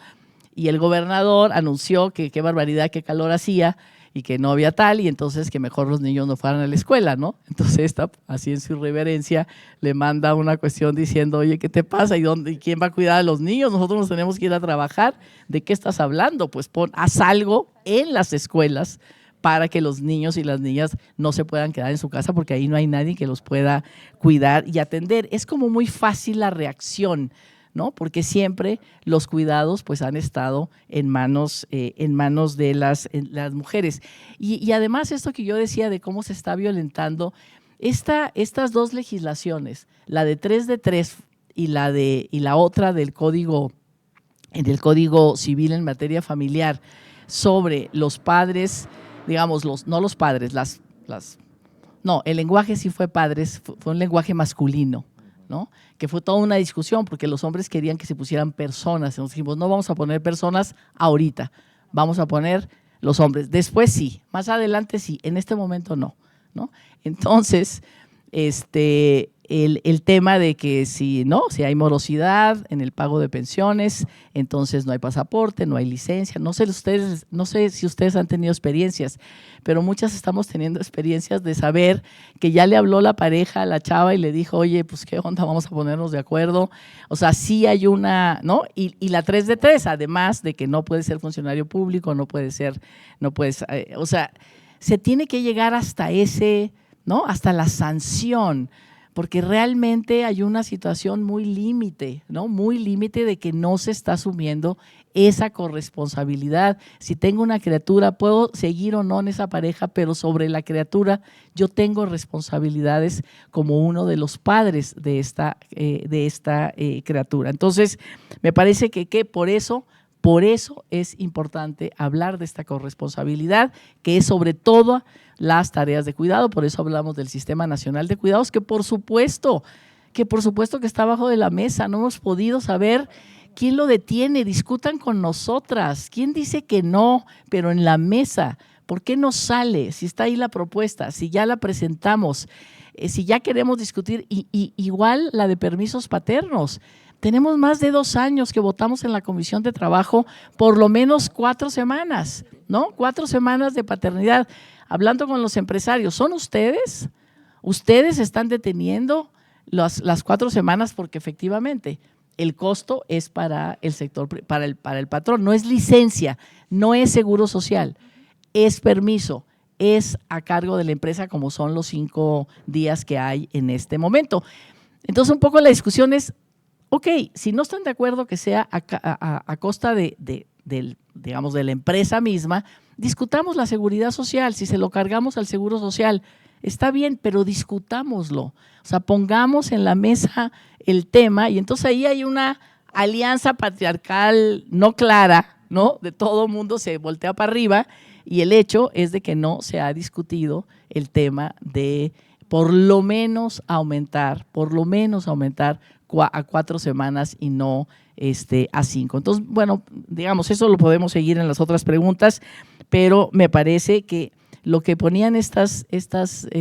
y el gobernador anunció que qué barbaridad, qué calor hacía y que no había tal, y entonces que mejor los niños no fueran a la escuela, ¿no? Entonces así en su irreverencia, le manda una cuestión diciendo, oye, ¿qué te pasa? ¿Y quién va a cuidar a los niños? Nosotros nos tenemos que ir a trabajar. ¿De qué estás hablando? Pues haz algo en las escuelas para que los niños y las niñas no se puedan quedar en su casa, porque ahí no hay nadie que los pueda cuidar y atender. Es como muy fácil la reacción, ¿no? Porque siempre los cuidados pues han estado en manos de las mujeres. Y además esto que yo decía de cómo se está violentando, estas dos legislaciones, la de 3 de 3 y la otra del Código Civil en materia familiar, sobre los padres, digamos, el lenguaje sí fue padres, fue un lenguaje masculino, ¿no? Que fue toda una discusión porque los hombres querían que se pusieran personas. Nos dijimos, no vamos a poner personas ahorita, vamos a poner los hombres. Después sí, más adelante sí, en este momento no, ¿no? Entonces, el tema de que si hay morosidad en el pago de pensiones, entonces no hay pasaporte, no hay licencia. No sé si ustedes han tenido experiencias, pero muchas estamos teniendo experiencias de saber que ya le habló la pareja a la chava y le dijo, oye, pues qué onda, vamos a ponernos de acuerdo. O sea, sí hay una, ¿no? Y la 3 de 3, además de que no puede ser funcionario público, o sea, se tiene que llegar hasta ¿no? Hasta la sanción, porque realmente hay una situación muy límite, ¿no? Muy límite de que no se está asumiendo esa corresponsabilidad. Si tengo una criatura, puedo seguir o no en esa pareja, pero sobre la criatura yo tengo responsabilidades como uno de los padres de esta criatura. Entonces, me parece que por eso es importante hablar de esta corresponsabilidad, que es sobre todo las tareas de cuidado. Por eso hablamos del Sistema Nacional de Cuidados, que por supuesto que está abajo de la mesa. No hemos podido saber quién lo detiene. Discutan con nosotras. ¿Quién dice que no? Pero en la mesa. ¿Por qué no sale? Si está ahí la propuesta, si ya la presentamos, si ya queremos discutir, igual la de permisos paternos. Tenemos más de 2 años que votamos en la Comisión de Trabajo, por lo menos 4 semanas, ¿no? 4 semanas de paternidad. Hablando con los empresarios, ¿son ustedes? ¿Ustedes están deteniendo las 4 semanas? Porque efectivamente el costo es para el sector, para el patrón. No es licencia, no es seguro social, es permiso, es a cargo de la empresa, como son los 5 días que hay en este momento. Entonces, un poco la discusión es, ok, si no están de acuerdo que sea a costa digamos, de la empresa misma, discutamos la seguridad social. Si se lo cargamos al seguro social, está bien, pero discutámoslo. O sea, pongamos en la mesa el tema y entonces ahí hay una alianza patriarcal no clara, ¿no? De todo mundo se voltea para arriba y el hecho es de que no se ha discutido el tema de por lo menos aumentar a 4 semanas y no a 5. Entonces, bueno, digamos, eso lo podemos seguir en las otras preguntas, pero me parece que lo que ponían estas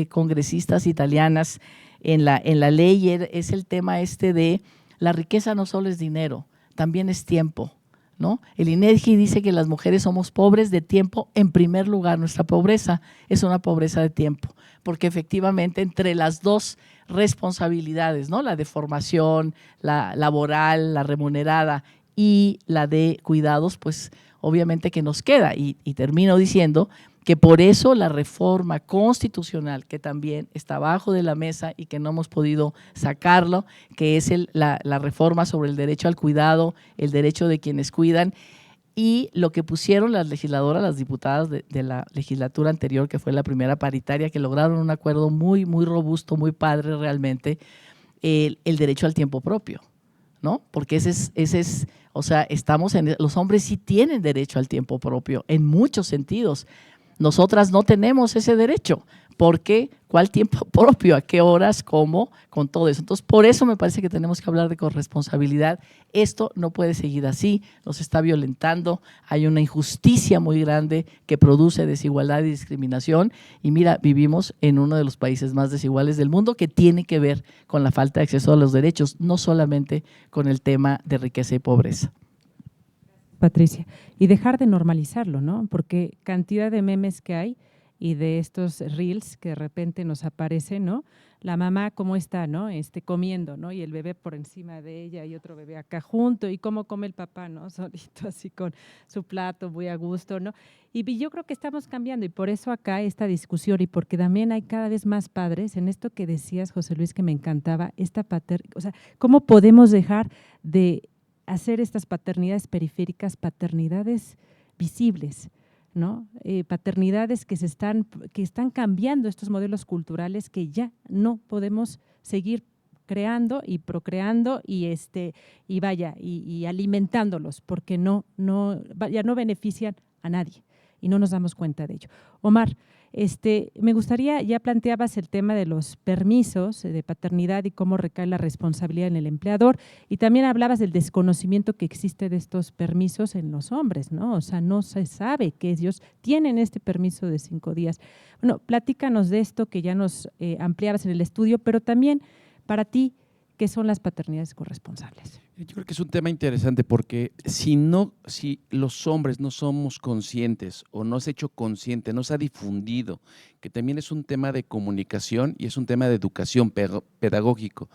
congresistas italianas en la ley es el tema de la riqueza no solo es dinero, también es tiempo, ¿no? El INEGI dice que las mujeres somos pobres de tiempo en primer lugar. Nuestra pobreza es una pobreza de tiempo, porque efectivamente entre las dos responsabilidades, ¿no? La de formación, la laboral, la remunerada y la de cuidados, pues obviamente que nos queda. Y termino diciendo que por eso la reforma constitucional, que también está abajo de la mesa y que no hemos podido sacarlo, que es la reforma sobre el derecho al cuidado, el derecho de quienes cuidan, y lo que pusieron las legisladoras, las diputadas de la legislatura anterior, que fue la primera paritaria, que lograron un acuerdo muy, muy robusto, muy padre realmente, el derecho al tiempo propio, ¿no? Porque ese es, o sea, los hombres sí tienen derecho al tiempo propio en muchos sentidos. Nosotras no tenemos ese derecho, porque ¿cuál tiempo propio? ¿A qué horas? ¿Cómo? Con todo eso. Entonces, por eso me parece que tenemos que hablar de corresponsabilidad. Esto no puede seguir así, nos está violentando, hay una injusticia muy grande que produce desigualdad y discriminación y mira, vivimos en uno de los países más desiguales del mundo que tiene que ver con la falta de acceso a los derechos, no solamente con el tema de riqueza y pobreza. Patricia, y dejar de normalizarlo, ¿no? Porque cantidad de memes que hay y de estos reels que de repente nos aparecen, ¿no? La mamá cómo está, ¿no? Comiendo, ¿no? Y el bebé por encima de ella y otro bebé acá junto y cómo come el papá, ¿no? Solito así con su plato, muy a gusto, ¿no? Y yo creo que estamos cambiando y por eso acá esta discusión y porque también hay cada vez más padres en esto que decías, José Luis, que me encantaba, o sea, ¿cómo podemos dejar de hacer estas paternidades periféricas, paternidades visibles, ¿no? Paternidades que están cambiando estos modelos culturales que ya no podemos seguir creando y procreando y alimentándolos porque ya no benefician a nadie y no nos damos cuenta de ello. Omar, me gustaría, ya planteabas el tema de los permisos de paternidad y cómo recae la responsabilidad en el empleador y también hablabas del desconocimiento que existe de estos permisos en los hombres, ¿no? O sea, no se sabe que ellos tienen este permiso de 5 días. Bueno, platícanos de esto que ya nos ampliabas en el estudio, pero también para ti, ¿qué son las paternidades corresponsables? Yo creo que es un tema interesante porque si los hombres no somos conscientes o no se ha hecho consciente, no se ha difundido, que también es un tema de comunicación y es un tema de educación pedagógico,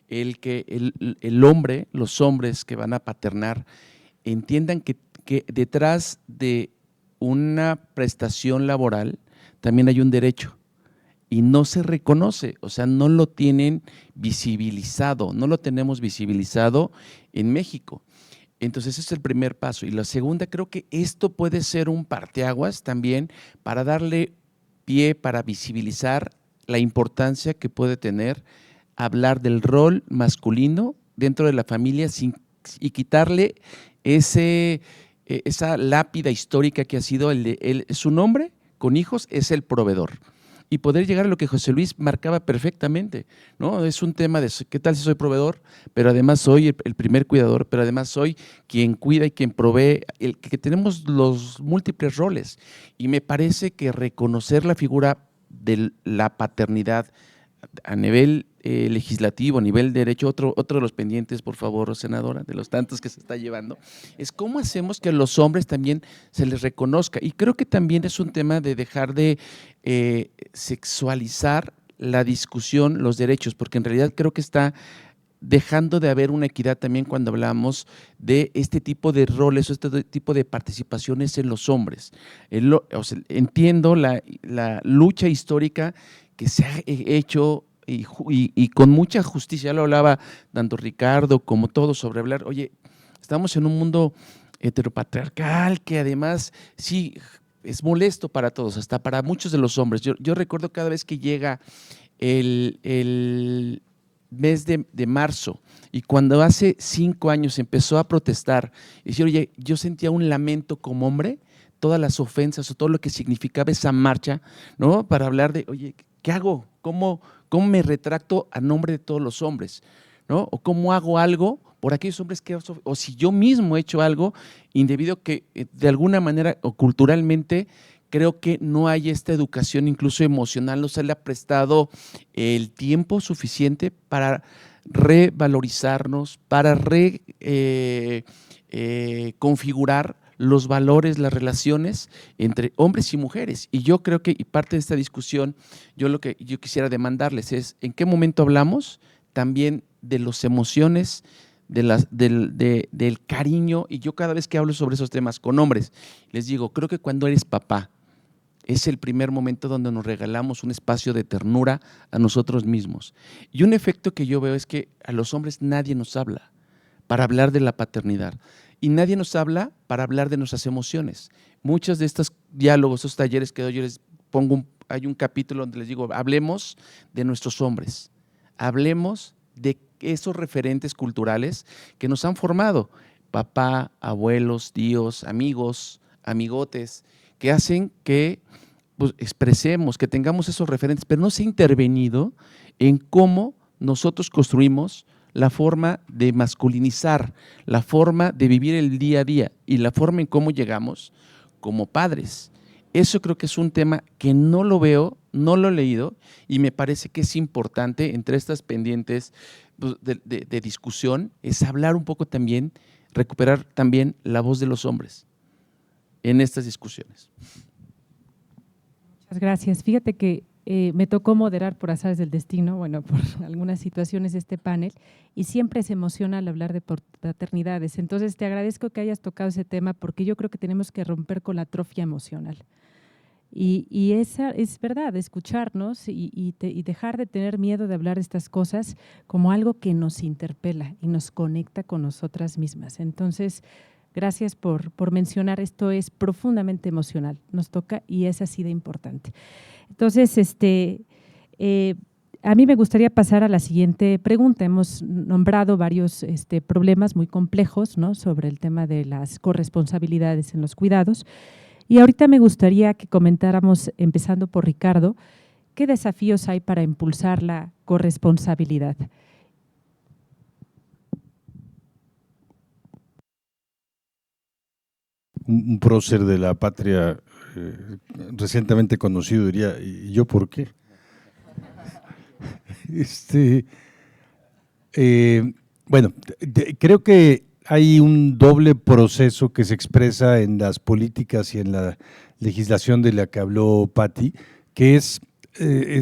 el que el hombre, los hombres que van a paternar, entiendan que detrás de una prestación laboral también hay un derecho. Y no se reconoce, o sea, no lo tienen visibilizado, no lo tenemos visibilizado en México. Entonces, ese es el primer paso. Y la segunda, creo que esto puede ser un parteaguas también para darle pie, para visibilizar la importancia que puede tener hablar del rol masculino dentro de la familia y quitarle esa lápida histórica que ha sido su nombre con hijos es el proveedor. Y poder llegar a lo que José Luis marcaba perfectamente, ¿no? Es un tema de qué tal si soy proveedor, pero además soy el primer cuidador, pero además soy quien cuida y quien provee, que tenemos los múltiples roles. Y me parece que reconocer la figura de la paternidad a nivel legislativo, a nivel de derecho, otro de los pendientes, por favor, senadora, de los tantos que se está llevando, es cómo hacemos que a los hombres también se les reconozca. Y creo que también es un tema de dejar de sexualizar la discusión, los derechos, porque en realidad creo que está dejando de haber una equidad también cuando hablamos de este tipo de roles o este tipo de participaciones en los hombres. O sea, entiendo la lucha histórica que se ha hecho y con mucha justicia, ya lo hablaba tanto Ricardo como todos sobre hablar, oye, estamos en un mundo heteropatriarcal que además sí es molesto para todos, hasta para muchos de los hombres. Yo recuerdo cada vez que llega el mes de marzo y cuando hace 5 años empezó a protestar y decir, oye, yo sentía un lamento como hombre, todas las ofensas o todo lo que significaba esa marcha, ¿no? Para hablar de, oye, ¿qué hago? ¿Cómo me retracto a nombre de todos los hombres? ¿No? ¿O cómo hago algo por aquellos hombres que, o si yo mismo he hecho algo indebido que de alguna manera o culturalmente creo que no hay esta educación incluso emocional, no se le ha prestado el tiempo suficiente para revalorizarnos, para configurar los valores, las relaciones entre hombres y mujeres. Y yo creo que, y parte de esta discusión, lo que yo quisiera demandarles es, ¿en qué momento hablamos también de las emociones, del cariño? Y yo cada vez que hablo sobre esos temas con hombres, les digo, creo que cuando eres papá, es el primer momento donde nos regalamos un espacio de ternura a nosotros mismos. Y un efecto que yo veo es que a los hombres nadie nos habla para hablar de la paternidad. Y nadie nos habla para hablar de nuestras emociones. Muchos de estos diálogos, estos talleres que doy, yo les pongo, hay un capítulo donde les digo, hablemos de nuestros hombres, hablemos de esos referentes culturales que nos han formado, papá, abuelos, tíos, amigos, amigotes, que hacen que pues, expresemos, que tengamos esos referentes, pero no se ha intervenido en cómo nosotros construimos la forma de masculinizar, la forma de vivir el día a día y la forma en cómo llegamos como padres. Eso creo que es un tema que no lo veo, no lo he leído y me parece que es importante entre estas pendientes de discusión, es hablar un poco también, recuperar también la voz de los hombres en estas discusiones. Muchas gracias. Fíjate que me tocó moderar por azares del destino, bueno, por algunas situaciones este panel, y siempre se emociona al hablar de paternidades. Entonces, te agradezco que hayas tocado ese tema porque yo creo que tenemos que romper con la atrofia emocional. Y esa es verdad, escucharnos y dejar de tener miedo de hablar de estas cosas como algo que nos interpela y nos conecta con nosotras mismas. Entonces, gracias por mencionar, esto es profundamente emocional, nos toca y es así de importante. Entonces, a mí me gustaría pasar a la siguiente pregunta. Hemos nombrado varios problemas muy complejos, ¿no?, sobre el tema de las corresponsabilidades en los cuidados. Y ahorita me gustaría que comentáramos, empezando por Ricardo, ¿qué desafíos hay para impulsar la corresponsabilidad? Un prócer de la patria recientemente conocido diría, ¿y yo por qué? Bueno, creo que hay un doble proceso que se expresa en las políticas y en la legislación de la que habló Patti, que es,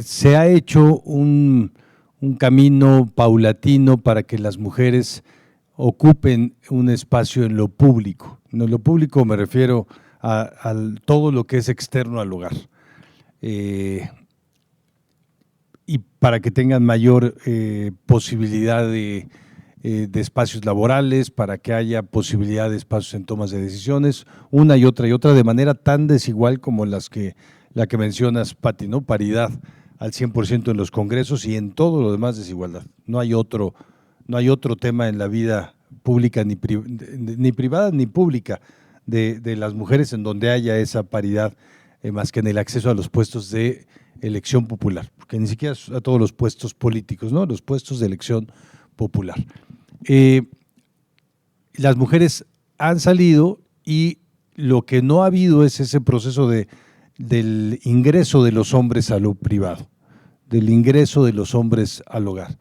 se ha hecho un camino paulatino para que las mujeres ocupen un espacio en lo público. En lo público me refiero a todo lo que es externo al hogar. Y para que tengan mayor posibilidad de espacios laborales, para que haya posibilidad de espacios en tomas de decisiones, una y otra, de manera tan desigual como la que mencionas, Patti, ¿no? Paridad al 100% en los congresos y en todo lo demás desigualdad. No hay otro tema en la vida pública, ni privada ni pública, de las mujeres en donde haya esa paridad, más que en el acceso a los puestos de elección popular, porque ni siquiera a todos los puestos políticos, ¿no? Los puestos de elección popular. Las mujeres han salido y lo que no ha habido es ese proceso del ingreso de los hombres a lo privado, del ingreso de los hombres al hogar.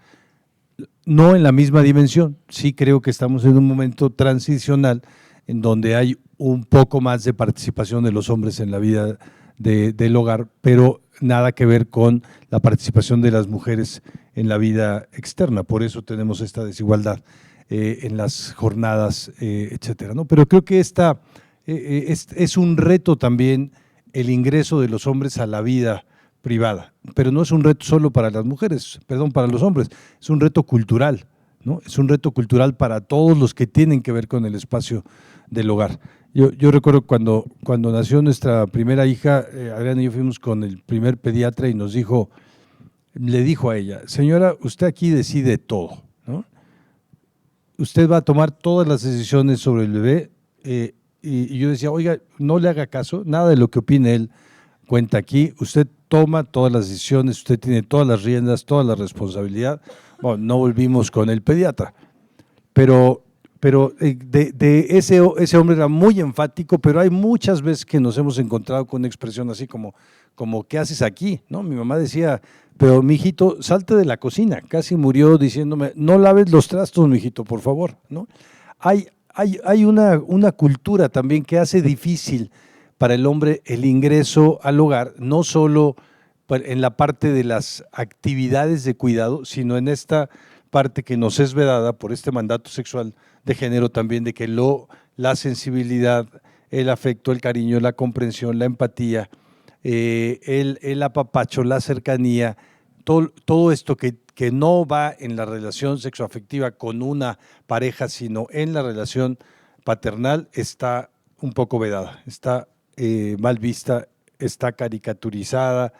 No en la misma dimensión, sí creo que estamos en un momento transicional en donde hay un poco más de participación de los hombres en la vida del hogar, pero nada que ver con la participación de las mujeres en la vida externa. Por eso tenemos esta desigualdad en las jornadas, etcétera, ¿no? Pero creo que es un reto también el ingreso de los hombres a la vida privada, pero no es un reto solo para las mujeres, perdón, para los hombres, es un reto cultural, ¿no? Es un reto cultural para todos los que tienen que ver con el espacio del hogar. Yo recuerdo cuando nació nuestra primera hija, Adriana y yo fuimos con el primer pediatra y le dijo a ella: señora, usted aquí decide todo, ¿no? Usted va a tomar todas las decisiones sobre el bebé, y yo decía: oiga, no le haga caso, nada de lo que opine él cuenta aquí, usted toma todas las decisiones, usted tiene todas las riendas, toda la responsabilidad. Bueno, no volvimos con el pediatra, pero ese hombre era muy enfático, pero hay muchas veces que nos hemos encontrado con una expresión así como ¿qué haces aquí? ¿No? Mi mamá decía: pero mijito, salte de la cocina. Casi murió diciéndome: no laves los trastos, mijito, por favor, ¿no? Hay una cultura también que hace difícil para el hombre el ingreso al hogar, no solo en la parte de las actividades de cuidado, sino en esta parte que nos es vedada por este mandato sexual de género también, de que la sensibilidad, el afecto, el cariño, la comprensión, la empatía, el apapacho, la cercanía, todo esto que no va en la relación sexoafectiva con una pareja, sino en la relación paternal, está un poco vedada, está mal vista, está caricaturizada,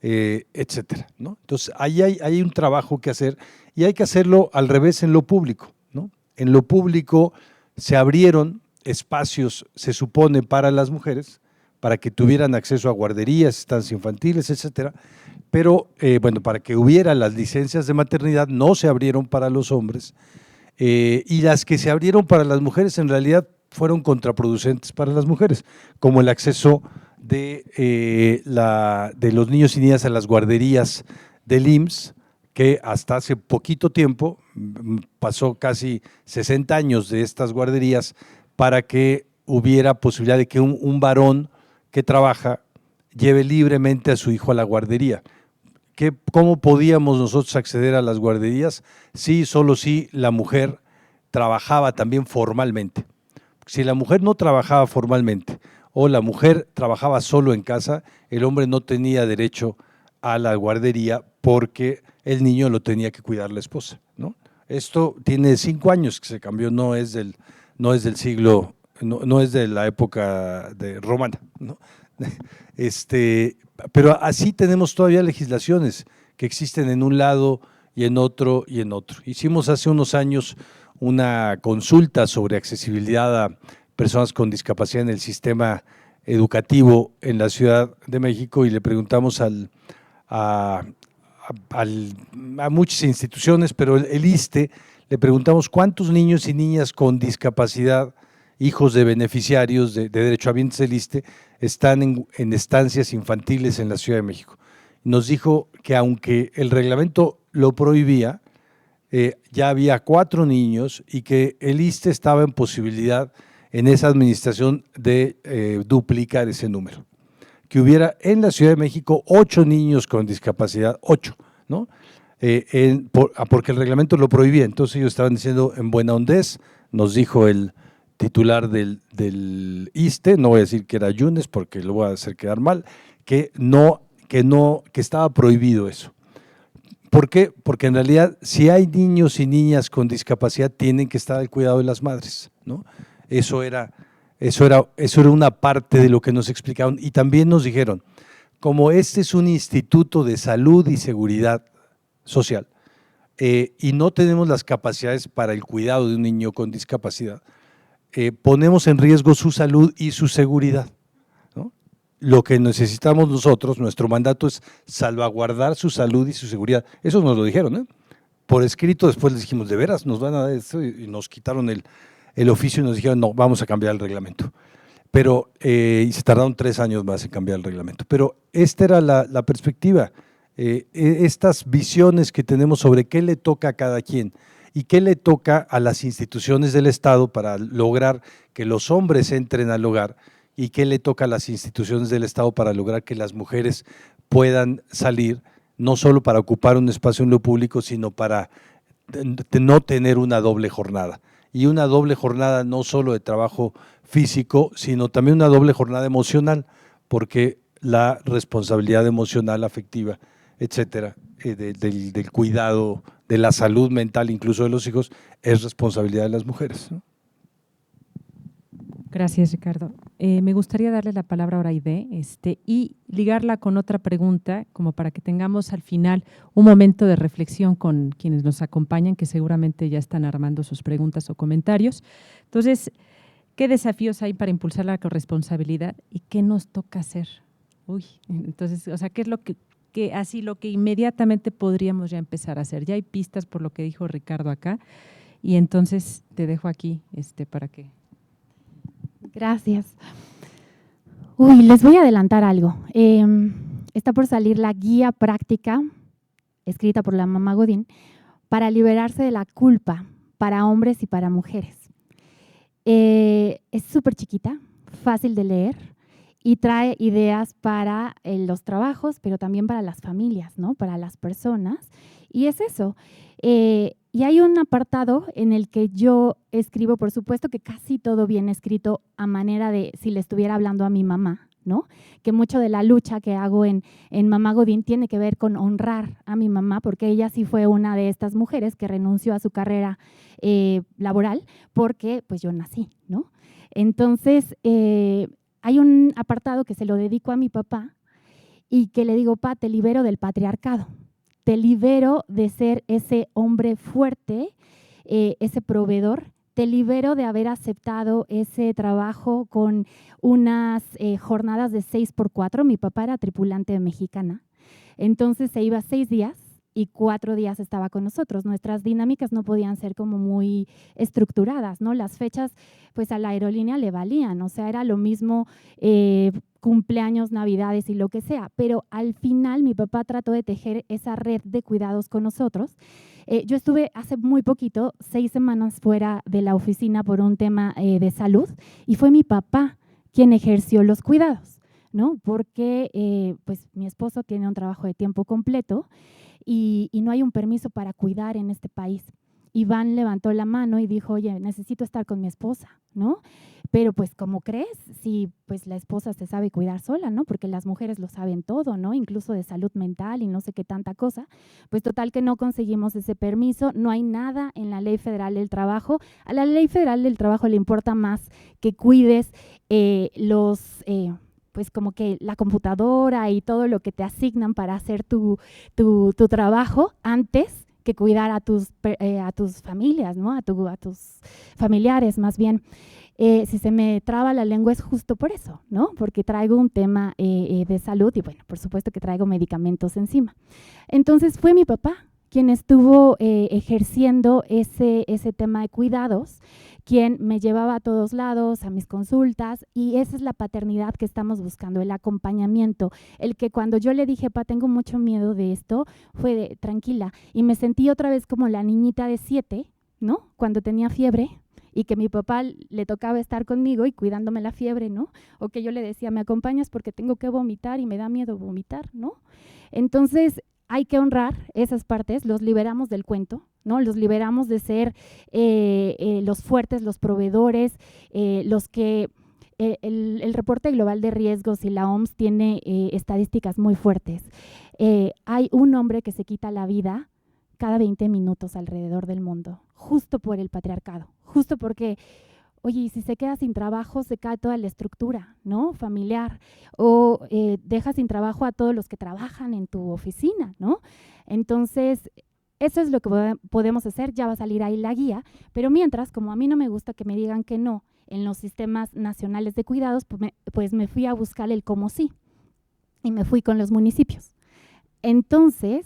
etcétera, ¿no? Entonces, ahí hay un trabajo que hacer, y hay que hacerlo al revés en lo público, ¿no? En lo público se abrieron espacios, se supone, para las mujeres, para que tuvieran acceso a guarderías, estancias infantiles, etcétera, pero bueno, para que hubiera las licencias de maternidad, no se abrieron para los hombres, y las que se abrieron para las mujeres en realidad fueron contraproducentes para las mujeres, como el acceso de los niños y niñas a las guarderías del IMSS, que hasta hace poquito tiempo, pasó casi 60 años de estas guarderías, para que hubiera posibilidad de que un varón que trabaja lleve libremente a su hijo a la guardería. ¿Cómo podíamos nosotros acceder a las guarderías? Sí, solo si la mujer trabajaba también formalmente. Si la mujer no trabajaba formalmente o la mujer trabajaba solo en casa, el hombre no tenía derecho a la guardería porque el niño lo tenía que cuidar la esposa, ¿no? Esto tiene 5 años que se cambió, no es del siglo, no es de la época romana, ¿no? Pero así tenemos todavía legislaciones que existen en un lado y en otro y en otro. Hicimos hace unos años una consulta sobre accesibilidad a personas con discapacidad en el sistema educativo en la Ciudad de México, y le preguntamos a muchas instituciones, pero el ISSSTE, le preguntamos cuántos niños y niñas con discapacidad, hijos de beneficiarios de derechohabientes del ISSSTE, están en estancias infantiles en la Ciudad de México. Nos dijo que aunque el reglamento lo prohibía, ya había 4 niños y que el ISSSTE estaba en posibilidad en esa administración de duplicar ese número. Que hubiera en la Ciudad de México 8 niños con discapacidad, 8, ¿no? Porque el reglamento lo prohibía. Entonces ellos estaban diciendo en buena hondez, nos dijo el titular del ISSSTE, no voy a decir que era Yunes porque lo voy a hacer quedar mal, que estaba prohibido eso. ¿Por qué? Porque en realidad si hay niños y niñas con discapacidad tienen que estar al cuidado de las madres, ¿no? Eso era una parte de lo que nos explicaron, y también nos dijeron, como este es un instituto de salud y seguridad social y no tenemos las capacidades para el cuidado de un niño con discapacidad, ponemos en riesgo su salud y su seguridad, ¿no? Lo que necesitamos nosotros, nuestro mandato es salvaguardar su salud y su seguridad. Eso nos lo dijeron, ¿eh? Por escrito. Después les dijimos, ¿de veras nos van a dar esto? Y nos quitaron el oficio y nos dijeron, no, vamos a cambiar el reglamento. Pero, y se tardaron 3 años más en cambiar el reglamento. Pero esta era la perspectiva, estas visiones que tenemos sobre qué le toca a cada quien y qué le toca a las instituciones del Estado para lograr que los hombres entren al hogar y qué le toca a las instituciones del Estado para lograr que las mujeres puedan salir, no solo para ocupar un espacio en lo público, sino para no tener una doble jornada. Y una doble jornada no solo de trabajo físico, sino también una doble jornada emocional, porque la responsabilidad emocional, afectiva, etcétera, del cuidado, de la salud mental, incluso de los hijos, es responsabilidad de las mujeres, ¿no? Gracias, Ricardo. Me gustaría darle la palabra ahora a Aide y ligarla con otra pregunta, como para que tengamos al final un momento de reflexión con quienes nos acompañan, que seguramente ya están armando sus preguntas o comentarios. Entonces, ¿qué desafíos hay para impulsar la corresponsabilidad y qué nos toca hacer? Entonces, o sea, ¿qué es lo que inmediatamente podríamos ya empezar a hacer? Ya hay pistas por lo que dijo Ricardo acá, y entonces te dejo aquí para que… Gracias. Les voy a adelantar algo. Está por salir la guía práctica, escrita por la Mamá Godín, para liberarse de la culpa para hombres y para mujeres. Es súper chiquita, fácil de leer y trae ideas para los trabajos, pero también para las familias, ¿no? Para las personas. Y es eso. Y hay un apartado en el que yo escribo, por supuesto que casi todo viene escrito a manera de si le estuviera hablando a mi mamá, ¿no? Que mucho de la lucha que hago en Mamá Godín tiene que ver con honrar a mi mamá, porque ella sí fue una de estas mujeres que renunció a su carrera laboral porque pues yo nací, ¿no? Entonces, hay un apartado que se lo dedico a mi papá y que le digo, pa, te libero del patriarcado. Te libero de ser ese hombre fuerte, ese proveedor. Te libero de haber aceptado ese trabajo con unas jornadas de 6x4. Mi papá era tripulante de Mexicana. Entonces se iba 6 días y 4 días estaba con nosotros. Nuestras dinámicas no podían ser como muy estructuradas, ¿no? Las fechas, pues a la aerolínea le valían, o sea, era lo mismo cumpleaños, navidades y lo que sea, pero al final mi papá trató de tejer esa red de cuidados con nosotros. Yo estuve hace muy poquito, 6 semanas fuera de la oficina por un tema de salud y fue mi papá quien ejerció los cuidados, ¿no? Porque pues mi esposo tiene un trabajo de tiempo completo y no hay un permiso para cuidar en este país. Iván levantó la mano y dijo, oye, necesito estar con mi esposa, ¿no? Pero pues, ¿cómo crees? Si pues la esposa se sabe cuidar sola, ¿no? Porque las mujeres lo saben todo, ¿no? Incluso de salud mental y no sé qué tanta cosa. Pues total que no conseguimos ese permiso, no hay nada en la Ley Federal del Trabajo. A la Ley Federal del Trabajo le importa más que cuides pues como que la computadora y todo lo que te asignan para hacer tu trabajo antes que cuidar a tus familias, ¿no? A tus familiares más bien. Si se me traba la lengua es justo por eso, ¿no? Porque traigo un tema de salud y bueno, por supuesto que traigo medicamentos encima. Entonces fue mi papá quien estuvo ejerciendo ese tema de cuidados, quien me llevaba a todos lados, a mis consultas, y esa es la paternidad que estamos buscando, el acompañamiento, el que cuando yo le dije, pa, tengo mucho miedo de esto, fue de, tranquila, y me sentí otra vez como la niñita de 7, ¿no? Cuando tenía fiebre, y que mi papá le tocaba estar conmigo y cuidándome la fiebre, ¿no? O que yo le decía, ¿me acompañas porque tengo que vomitar y me da miedo vomitar, ¿no? Entonces, hay que honrar esas partes, los liberamos del cuento, ¿no? Los liberamos de ser los fuertes, los proveedores, los que… el reporte global de riesgos y la OMS tiene estadísticas muy fuertes. Hay un hombre que se quita la vida cada 20 minutos alrededor del mundo, justo por el patriarcado, justo porque… Oye, y si se queda sin trabajo, se cae toda la estructura, ¿no? Familiar, o deja sin trabajo a todos los que trabajan en tu oficina, ¿no? Entonces, eso es lo que podemos hacer, ya va a salir ahí la guía, pero mientras, como a mí no me gusta que me digan que no en los sistemas nacionales de cuidados, pues me fui a buscar el cómo sí, y me fui con los municipios. Entonces,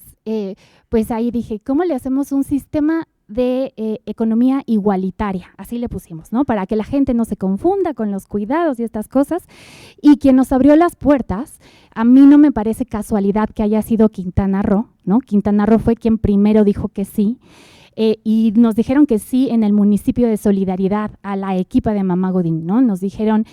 pues ahí dije, ¿cómo le hacemos un sistema de economía igualitaria? Así le pusimos, ¿no? Para que la gente no se confunda con los cuidados y estas cosas. Y quien nos abrió las puertas, a mí no me parece casualidad que haya sido Quintana Roo, ¿no? Quintana Roo fue quien primero dijo que sí. Y nos dijeron que sí en el municipio de Solidaridad, a la equipa de Mamá Godín, ¿no? Nos dijeron,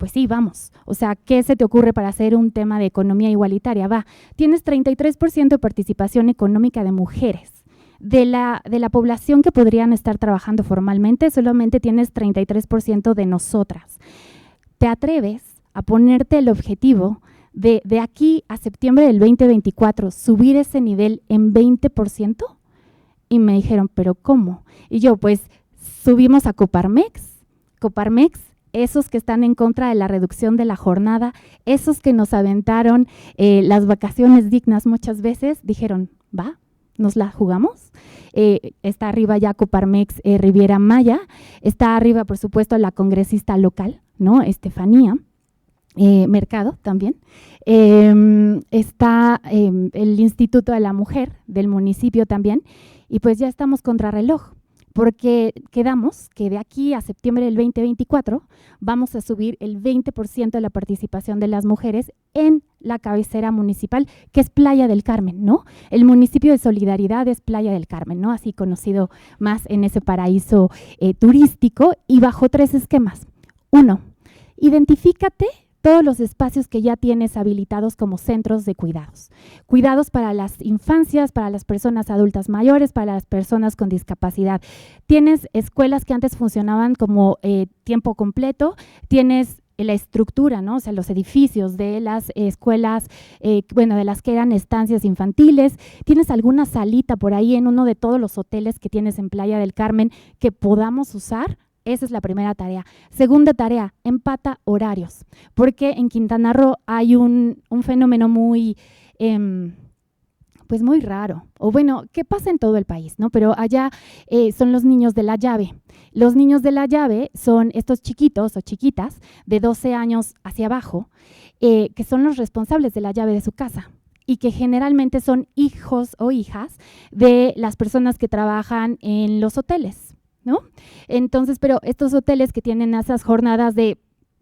pues sí, vamos. O sea, ¿qué se te ocurre para hacer un tema de economía igualitaria? Va, tienes 33% de participación económica de mujeres. De la población que podrían estar trabajando formalmente, solamente tienes 33% de nosotras. ¿Te atreves a ponerte el objetivo de aquí a septiembre del 2024 subir ese nivel en 20%? Y me dijeron, ¿pero cómo? Y yo, pues, subimos a Coparmex, esos que están en contra de la reducción de la jornada, esos que nos aventaron las vacaciones dignas muchas veces, dijeron, va, nos la jugamos. Está arriba ya Coparmex Riviera Maya, está arriba, por supuesto, la congresista local, ¿no? Estefanía Mercado también. Está el Instituto de la Mujer del municipio también, y pues ya estamos contrarreloj, porque quedamos que de aquí a septiembre del 2024 vamos a subir el 20% de la participación de las mujeres en la cabecera municipal, que es Playa del Carmen, ¿no? El municipio de Solidaridad es Playa del Carmen, ¿no? Así conocido más en ese paraíso turístico, y bajo 3 esquemas. 1, identifícate todos los espacios que ya tienes habilitados como centros de cuidados. Cuidados para las infancias, para las personas adultas mayores, para las personas con discapacidad. Tienes escuelas que antes funcionaban como tiempo completo, tienes la estructura, ¿no? O sea, los edificios de las escuelas, de las que eran estancias infantiles. Tienes alguna salita por ahí en uno de todos los hoteles que tienes en Playa del Carmen que podamos usar. Esa es la primera tarea. Segunda tarea, empata horarios, porque en Quintana Roo hay un fenómeno muy, pues muy raro, o bueno, que pasa en todo el país, ¿no? Pero allá son los niños de la llave. Los niños de la llave son estos chiquitos o chiquitas de 12 años hacia abajo, que son los responsables de la llave de su casa, y que generalmente son hijos o hijas de las personas que trabajan en los hoteles, ¿no? Entonces, pero estos hoteles que tienen esas jornadas de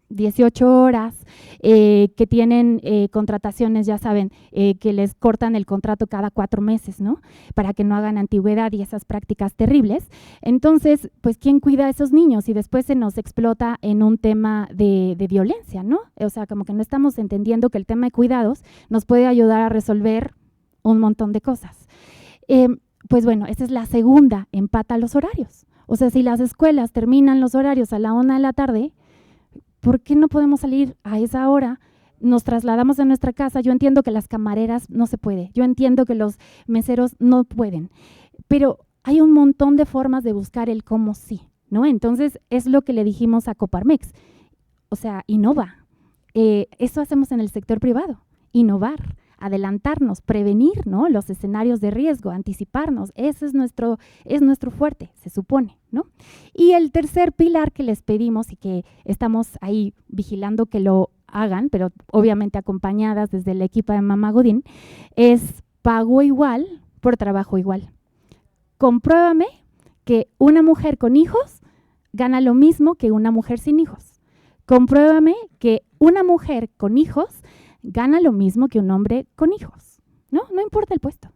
18 horas, que tienen contrataciones, ya saben, que les cortan el contrato cada 4 meses, ¿no? Para que no hagan antigüedad y esas prácticas terribles. Entonces, pues, ¿quién cuida a esos niños? Y después se nos explota en un tema de violencia, ¿no? O sea, como que no estamos entendiendo que el tema de cuidados nos puede ayudar a resolver un montón de cosas. Pues bueno, esa es la segunda, empata los horarios. O sea, si las escuelas terminan los horarios a la 1 de la tarde, ¿por qué no podemos salir a esa hora? Nos trasladamos a nuestra casa. Yo entiendo que las camareras no se puede, yo entiendo que los meseros no pueden, pero hay un montón de formas de buscar el cómo sí, ¿no? Entonces, es lo que le dijimos a Coparmex. O sea, innova. Eso hacemos en el sector privado, innovar, adelantarnos, prevenir, ¿no? Los escenarios de riesgo, anticiparnos. Ese es nuestro fuerte, se supone, ¿no? Y el tercer pilar que les pedimos y que estamos ahí vigilando que lo hagan, pero obviamente acompañadas desde el equipo de Mamá Godín, es pago igual por trabajo igual. Compruébame que una mujer con hijos gana lo mismo que una mujer sin hijos. Compruébame que una mujer con hijos gana lo mismo que un hombre con hijos, ¿no? No importa el puesto.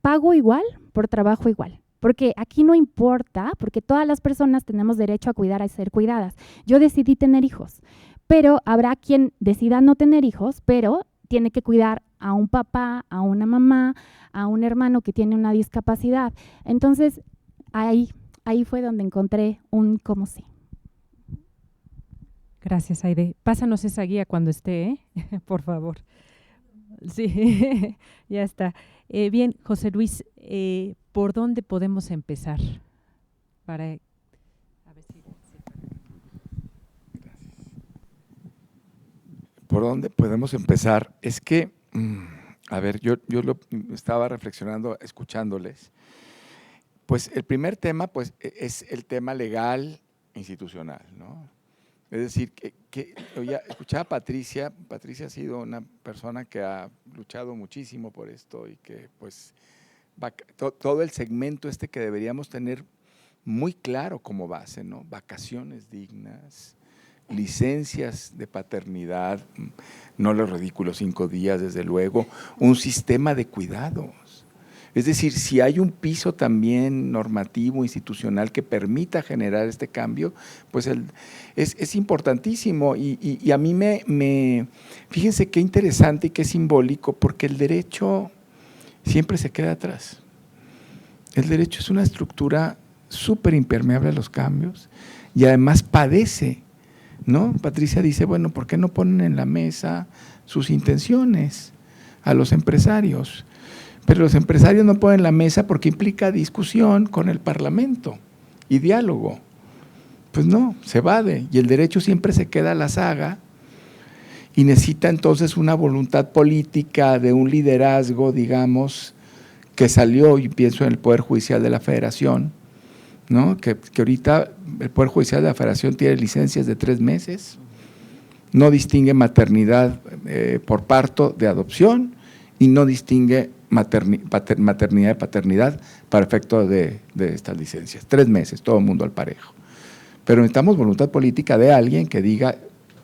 Pago igual por trabajo igual. Porque aquí no importa, porque todas las personas tenemos derecho a cuidar, a ser cuidadas. Yo decidí tener hijos, pero habrá quien decida no tener hijos, pero tiene que cuidar a un papá, a una mamá, a un hermano que tiene una discapacidad. Entonces, ahí fue donde encontré un cómo sí. Gracias, Aide. Pásanos esa guía cuando esté, por favor. Sí, ya está. Bien, José Luis, ¿por dónde podemos empezar? A ver si... ¿Por dónde podemos empezar? Es que, a ver, yo lo estaba reflexionando, escuchándoles. Pues el primer tema, pues, es el tema legal institucional, ¿no? Es decir, ya escuchaba a Patricia. Patricia ha sido una persona que ha luchado muchísimo por esto y que, pues, todo el segmento que deberíamos tener muy claro como base, ¿no? Vacaciones dignas, licencias de paternidad, no los ridículos 5 días, desde luego, un sistema de cuidados. Es decir, si hay un piso también normativo, institucional que permita generar este cambio, pues es importantísimo. Y a mí fíjense qué interesante y qué simbólico, porque el derecho siempre se queda atrás. El derecho es una estructura súper impermeable a los cambios y además padece, ¿no? Patricia dice, bueno, ¿por qué no ponen en la mesa sus intenciones a los empresarios? Pero los empresarios no ponen en la mesa porque implica discusión con el Parlamento y diálogo. Pues no, se evade y el derecho siempre se queda a la saga y necesita entonces una voluntad política de un liderazgo, digamos, que salió, y pienso en el Poder Judicial de la Federación, ¿no? Que ahorita el Poder Judicial de la Federación tiene licencias de 3 meses, no distingue maternidad por parto de adopción y no distingue maternidad y paternidad para efecto de estas licencias. 3 meses, todo el mundo al parejo. Pero necesitamos voluntad política de alguien que diga,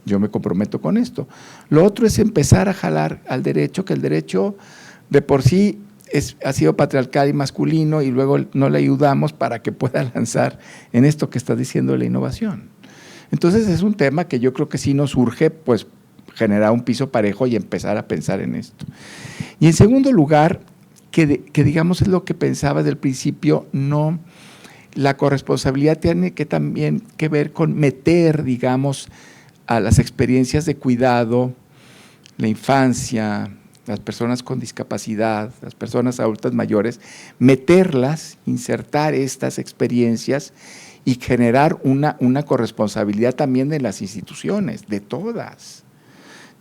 yo me comprometo con esto. Lo otro es empezar a jalar al derecho, que el derecho de por sí ha sido patriarcal y masculino y luego no le ayudamos para que pueda lanzar en esto que está diciendo la innovación. Entonces es un tema que yo creo que sí nos urge, pues, generar un piso parejo y empezar a pensar en esto. Y en segundo lugar, que digamos es lo que pensaba desde el principio, no, la corresponsabilidad tiene que también que ver con meter, digamos, a las experiencias de cuidado, la infancia, las personas con discapacidad, las personas adultas mayores, meterlas, insertar estas experiencias y generar una corresponsabilidad también de las instituciones, de todas.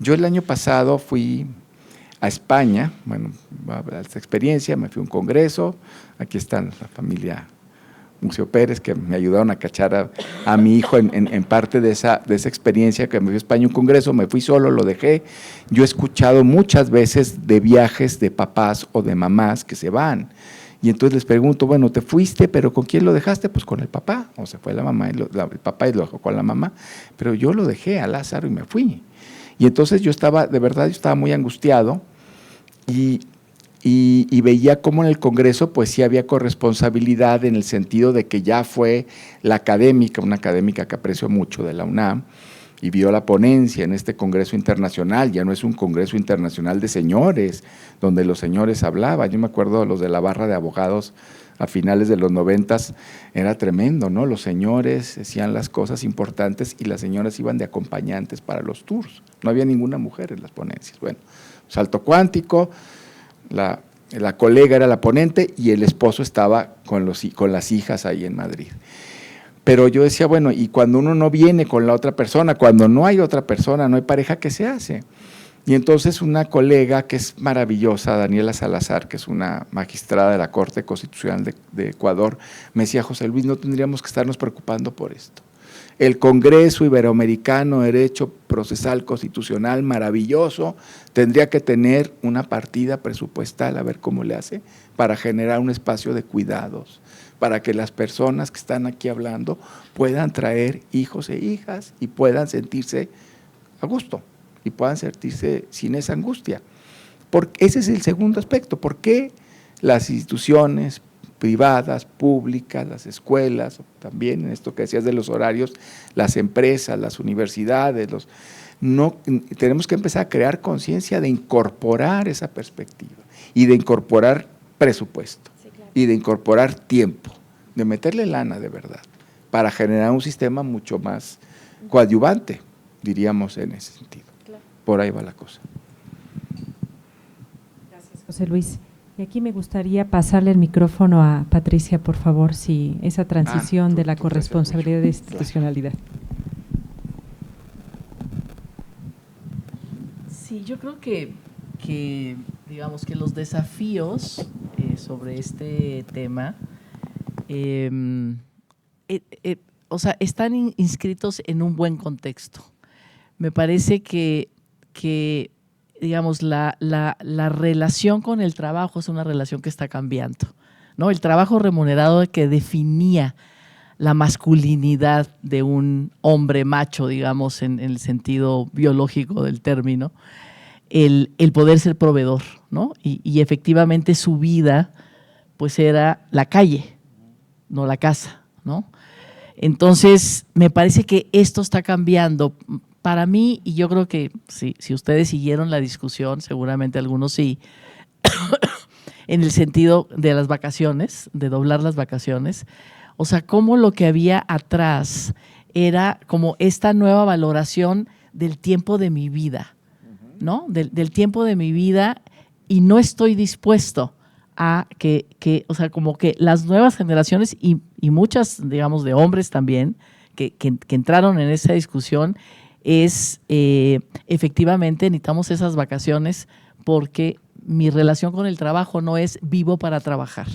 Yo el año pasado fui a España, bueno, a esta experiencia, me fui a un congreso, aquí están la familia Museo Pérez, que me ayudaron a cachar a mi hijo en parte de esa experiencia, que me fui a España a un congreso, me fui solo, lo dejé. Yo he escuchado muchas veces de viajes de papás o de mamás que se van, y entonces les pregunto, bueno, te fuiste, pero ¿con quién lo dejaste? Pues con el papá, o se fue la mamá, el papá y lo dejó con la mamá, pero yo lo dejé a Lázaro y me fui. Y entonces yo estaba muy angustiado y veía cómo en el Congreso pues sí había corresponsabilidad en el sentido de que ya fue la académica, una académica que aprecio mucho de la UNAM, y vio la ponencia en este Congreso Internacional. Ya no es un Congreso Internacional de señores, donde los señores hablaban. Yo me acuerdo los de la barra de abogados a finales de los 90, era tremendo, ¿no? Los señores decían las cosas importantes y las señoras iban de acompañantes para los tours. No había ninguna mujer en las ponencias. Bueno, salto cuántico, la colega era la ponente y el esposo estaba con las hijas ahí en Madrid. Pero yo decía, bueno, y cuando uno no viene con la otra persona, cuando no hay otra persona, no hay pareja, ¿qué se hace? Y entonces una colega que es maravillosa, Daniela Salazar, que es una magistrada de la Corte Constitucional de Ecuador, me decía, José Luis, no tendríamos que estarnos preocupando por esto. El Congreso Iberoamericano de Derecho Procesal Constitucional, maravilloso, tendría que tener una partida presupuestal, a ver cómo le hace, para generar un espacio de cuidados, para que las personas que están aquí hablando puedan traer hijos e hijas y puedan sentirse a gusto y puedan sentirse sin esa angustia. Porque ese es el segundo aspecto. ¿Por qué las instituciones privadas, públicas, las escuelas, también en esto que decías de los horarios, las empresas, las universidades, tenemos que empezar a crear conciencia de incorporar esa perspectiva y de incorporar presupuesto, sí, claro, y de incorporar tiempo, de meterle lana de verdad, para generar un sistema mucho más coadyuvante, diríamos en ese sentido. Claro. Por ahí va la cosa. Gracias, José Luis. Y aquí me gustaría pasarle el micrófono a Patricia, por favor, si esa transición de la corresponsabilidad de institucionalidad. Sí, yo creo que digamos que los desafíos sobre este tema, o sea, están inscritos en un buen contexto. Me parece que digamos, la relación con el trabajo es una relación que está cambiando, ¿no? El trabajo remunerado que definía la masculinidad de un hombre macho, digamos, en el sentido biológico del término, el poder ser proveedor, ¿no? Y efectivamente su vida pues era la calle, no la casa, ¿no? Entonces, me parece que esto está cambiando. Para mí, y yo creo que si ustedes siguieron la discusión, seguramente algunos sí, en el sentido de las vacaciones, de doblar las vacaciones, o sea, cómo lo que había atrás era como esta nueva valoración del tiempo de mi vida, ¿no? Del tiempo de mi vida, y no estoy dispuesto a o sea, como que las nuevas generaciones y muchas, digamos, de hombres también, que entraron en esa discusión, es efectivamente necesitamos esas vacaciones porque mi relación con el trabajo no es vivo para trabajar,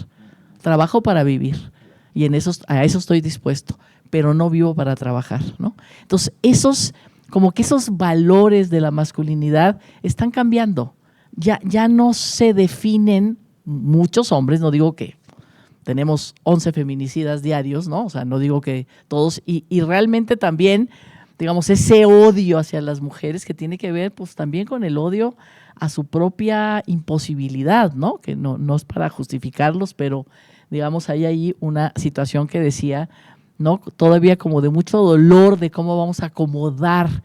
trabajo para vivir, y a eso estoy dispuesto, pero no vivo para trabajar, ¿no? Entonces, como que esos valores de la masculinidad están cambiando, ya no se definen muchos hombres, no digo que tenemos 11 feminicidas diarios, ¿no? O sea, no digo que todos, y realmente también, digamos, ese odio hacia las mujeres que tiene que ver pues también con el odio a su propia imposibilidad, ¿no? Que no es para justificarlos, pero digamos hay ahí una situación que decía, ¿no? Todavía como de mucho dolor de cómo vamos a acomodar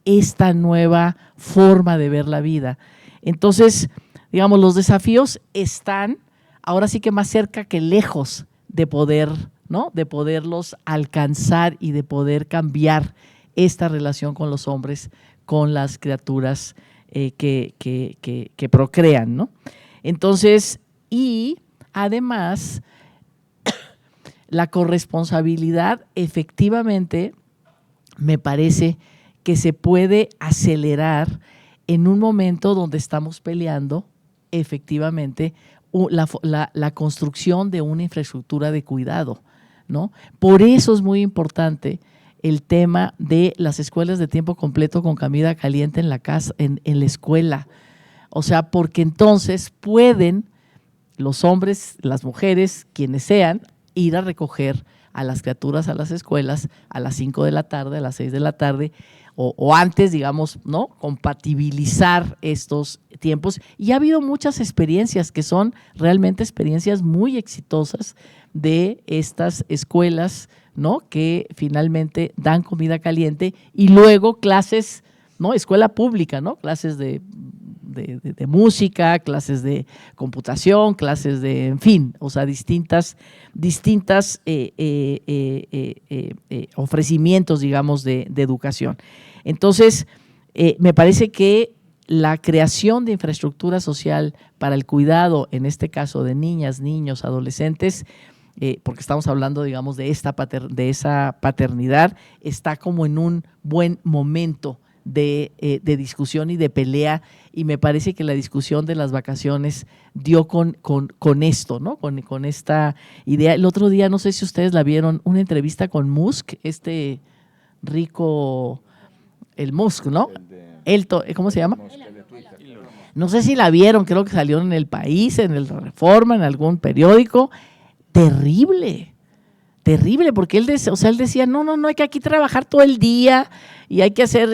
esta nueva forma de ver la vida. Entonces, digamos, los desafíos están ahora sí que más cerca que lejos de poder, ¿no? De poderlos alcanzar y de poder cambiar esta relación con los hombres, con las criaturas que procrean, ¿no? Entonces, y además, la corresponsabilidad efectivamente me parece que se puede acelerar en un momento donde estamos peleando efectivamente la construcción de una infraestructura de cuidado, ¿no? Por eso es muy importante el tema de las escuelas de tiempo completo con comida caliente en la casa, en la escuela. O sea, porque entonces pueden los hombres, las mujeres, quienes sean, ir a recoger a las criaturas a las escuelas a las 5 de la tarde, a las 6 de la tarde, o antes, digamos, ¿no? Compatibilizar estos tiempos. Y ha habido muchas experiencias que son realmente experiencias muy exitosas de estas escuelas, ¿no? Que finalmente dan comida caliente y luego clases, ¿no? Escuela pública, ¿no? Clases de música, clases de computación, clases de, en fin, o sea, distintas ofrecimientos, digamos, de educación. Entonces, me parece que la creación de infraestructura social para el cuidado, en este caso de niñas, niños, adolescentes, porque estamos hablando, digamos, de esa paternidad, está como en un buen momento de discusión y de pelea, y me parece que la discusión de las vacaciones dio con esto, ¿no? Con esta idea. El otro día, no sé si ustedes la vieron, una entrevista con Musk, rico, el Musk, ¿no? ¿Cómo se llama? No sé si la vieron, creo que salió en El País, en el Reforma, en algún periódico. Terrible, porque él decía, no, hay que aquí trabajar todo el día y hay que hacer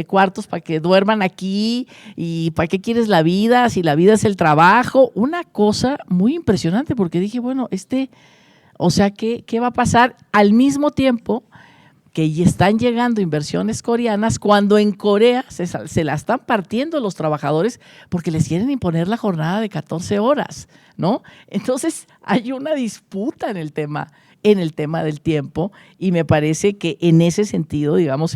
cuartos para que duerman aquí, y ¿para qué quieres la vida si la vida es el trabajo? Una cosa muy impresionante, porque dije, bueno, o sea, ¿qué va a pasar? Al mismo tiempo que ya están llegando inversiones coreanas, cuando en Corea se la están partiendo los trabajadores porque les quieren imponer la jornada de 14 horas, ¿no? Entonces hay una disputa en el tema del tiempo, y me parece que en ese sentido, digamos,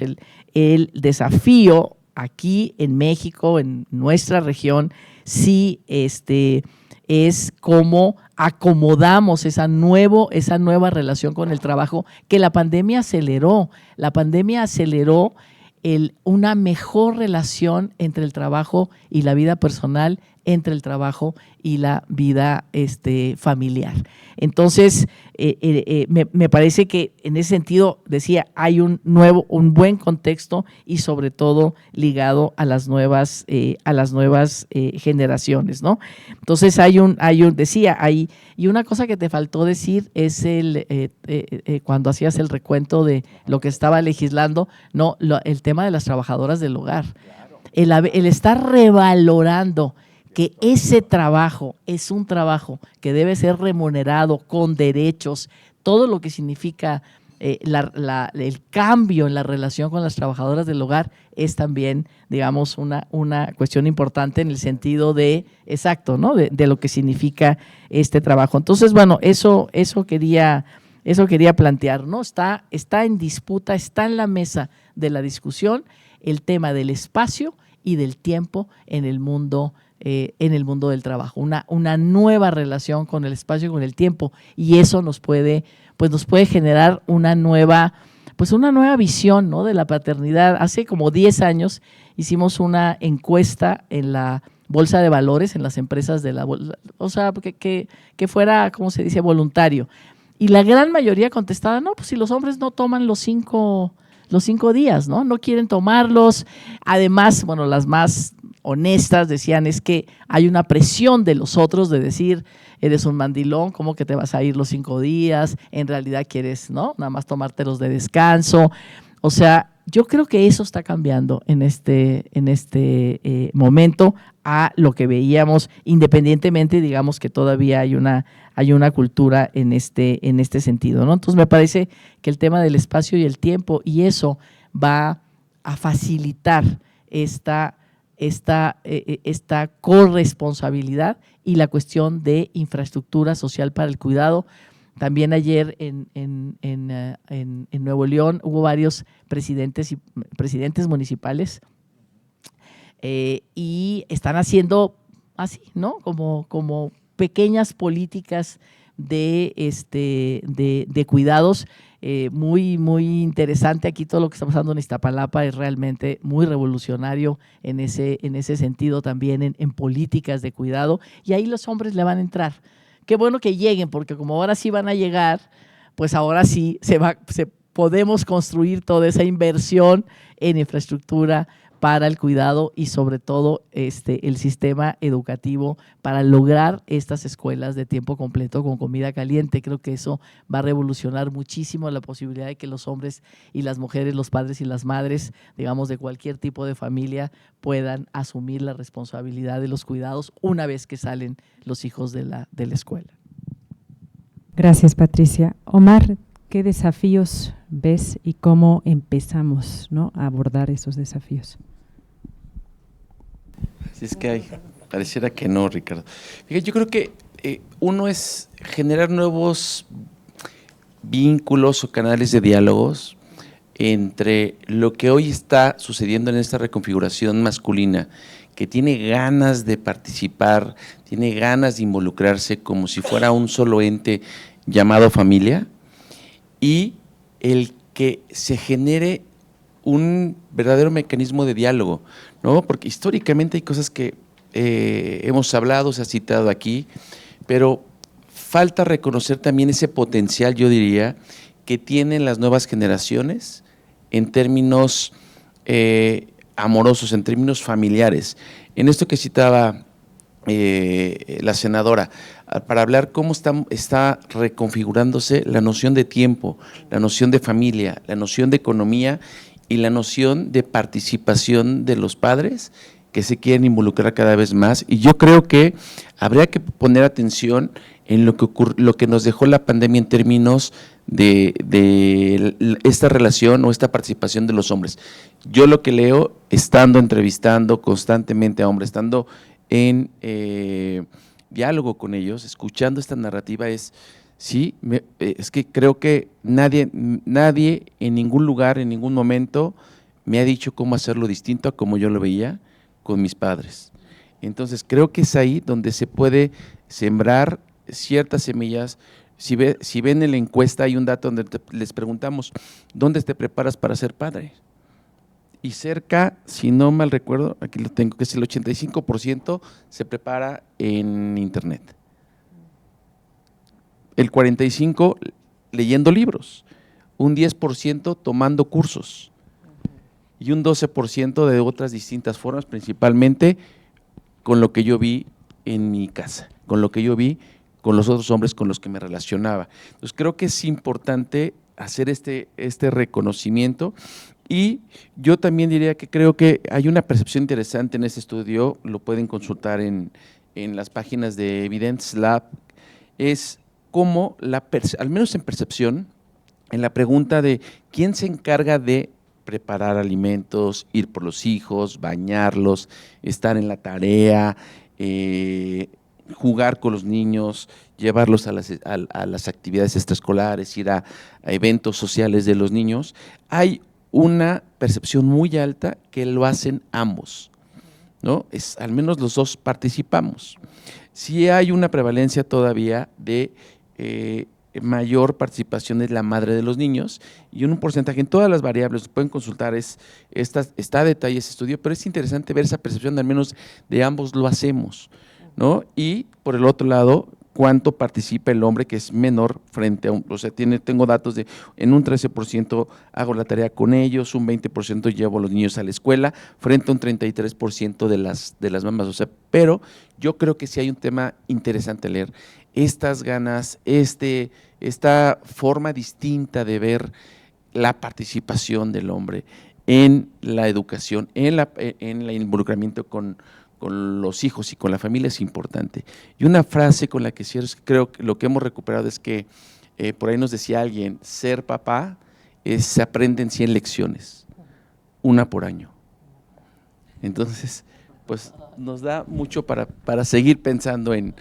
el desafío aquí en México, en nuestra región, sí es cómo acomodamos esa nueva relación con el trabajo que la pandemia aceleró. La pandemia aceleró una mejor relación entre el trabajo y la vida personal, entre el trabajo y la vida familiar. Entonces, me parece que en ese sentido, decía, hay un buen contexto, y sobre todo ligado a las nuevas generaciones, ¿no? Entonces y una cosa que te faltó decir es cuando hacías el recuento de lo que estaba legislando, el tema de las trabajadoras del hogar. El estar revalorando que ese trabajo es un trabajo que debe ser remunerado con derechos, todo lo que significa el cambio en la relación con las trabajadoras del hogar es también, digamos, una cuestión importante en el sentido de, exacto, ¿no? De lo que significa este trabajo. Entonces, bueno, eso quería plantear, ¿no? Está en disputa, está en la mesa de la discusión el tema del espacio y del tiempo en el mundo del trabajo, una nueva relación con el espacio y con el tiempo, y eso nos puede generar una nueva visión, ¿no? de la paternidad. Hace como 10 años hicimos una encuesta en la Bolsa de Valores, en las empresas de la bolsa, o sea, que fuera, ¿cómo se dice?, voluntario. Y la gran mayoría contestaba, no, pues si los hombres no toman los 5 días, ¿no? No quieren tomarlos. Además, bueno, las más honestas decían es que hay una presión de los otros de decir, eres un mandilón, ¿cómo que te vas a ir los 5 días? En realidad quieres, ¿no? Nada más tomártelos de descanso. O sea, yo creo que eso está cambiando en este momento a lo que veíamos, independientemente, digamos que todavía hay una cultura en este sentido, ¿no? Entonces me parece que el tema del espacio y el tiempo, y eso va a facilitar esta corresponsabilidad y la cuestión de infraestructura social para el cuidado. También ayer en Nuevo León hubo varios presidentes municipales y están haciendo así, ¿no? Como pequeñas políticas de cuidados. Muy, muy interesante. Aquí todo lo que está pasando en Iztapalapa es realmente muy revolucionario en ese sentido también en políticas de cuidado, y ahí los hombres le van a entrar. Qué bueno que lleguen, porque como ahora sí van a llegar, pues ahora sí podemos construir toda esa inversión en infraestructura para el cuidado y sobre todo el sistema educativo para lograr estas escuelas de tiempo completo con comida caliente. Creo que eso va a revolucionar muchísimo la posibilidad de que los hombres y las mujeres, los padres y las madres, digamos, de cualquier tipo de familia, puedan asumir la responsabilidad de los cuidados una vez que salen los hijos de la escuela. Gracias, Patricia. Omar, ¿qué desafíos ves y cómo empezamos, ¿no?, a abordar esos desafíos? Si es que pareciera que no, Ricardo. Fíjate, yo creo que uno es generar nuevos vínculos o canales de diálogos entre lo que hoy está sucediendo en esta reconfiguración masculina, que tiene ganas de participar, tiene ganas de involucrarse como si fuera un solo ente llamado familia, y el que se genere un verdadero mecanismo de diálogo, ¿no? Porque históricamente hay cosas que hemos hablado, se ha citado aquí, pero falta reconocer también ese potencial, yo diría, que tienen las nuevas generaciones en términos amorosos, en términos familiares. En esto que citaba la senadora, para hablar cómo está reconfigurándose la noción de tiempo, la noción de familia, la noción de economía y la noción de participación de los padres que se quieren involucrar cada vez más. Y yo creo que habría que poner atención en lo que nos dejó la pandemia en términos de esta relación o esta participación de los hombres. Yo lo que leo, entrevistando constantemente a hombres, estando en diálogo con ellos, escuchando esta narrativa, es que creo que nadie en ningún lugar, en ningún momento me ha dicho cómo hacerlo distinto a como yo lo veía con mis padres. Entonces creo que es ahí donde se puede sembrar ciertas semillas. Si ven en la encuesta hay un dato donde les preguntamos, ¿dónde te preparas para ser padre? Y cerca, si no mal recuerdo, aquí lo tengo, que es el 85% se prepara en internet. El 45% leyendo libros, un 10% tomando cursos y un 12% de otras distintas formas, principalmente con lo que yo vi en mi casa, con lo que yo vi con los otros hombres con los que me relacionaba. Entonces creo que es importante hacer este reconocimiento Y yo también diría que creo que hay una percepción interesante en ese estudio, lo pueden consultar en las páginas de Evidence Lab, es cómo, al menos en percepción, en la pregunta de quién se encarga de preparar alimentos, ir por los hijos, bañarlos, estar en la tarea, jugar con los niños, llevarlos a las actividades extraescolares, ir a eventos sociales de los niños, hay una percepción muy alta que lo hacen ambos, ¿no? Al menos los dos participamos. Sí hay una prevalencia todavía de mayor participación de la madre de los niños y un porcentaje en todas las variables, pueden consultar, está a detalle ese estudio, pero es interesante ver esa percepción de al menos de ambos lo hacemos, ¿no? Y por el otro lado, cuánto participa el hombre, que es menor frente a o sea, tengo datos de en un 13% hago la tarea con ellos, un 20% llevo a los niños a la escuela, frente a un 33% de las mamás, o sea, pero yo creo que sí hay un tema interesante a leer, estas ganas, esta forma distinta de ver la participación del hombre en la educación, en el involucramiento con los hijos y con la familia es importante. Y una frase con la que cierro, creo que lo que hemos recuperado es que, por ahí nos decía alguien, ser papá se aprende en 100 lecciones, una por año. Entonces, pues nos da mucho para seguir pensando en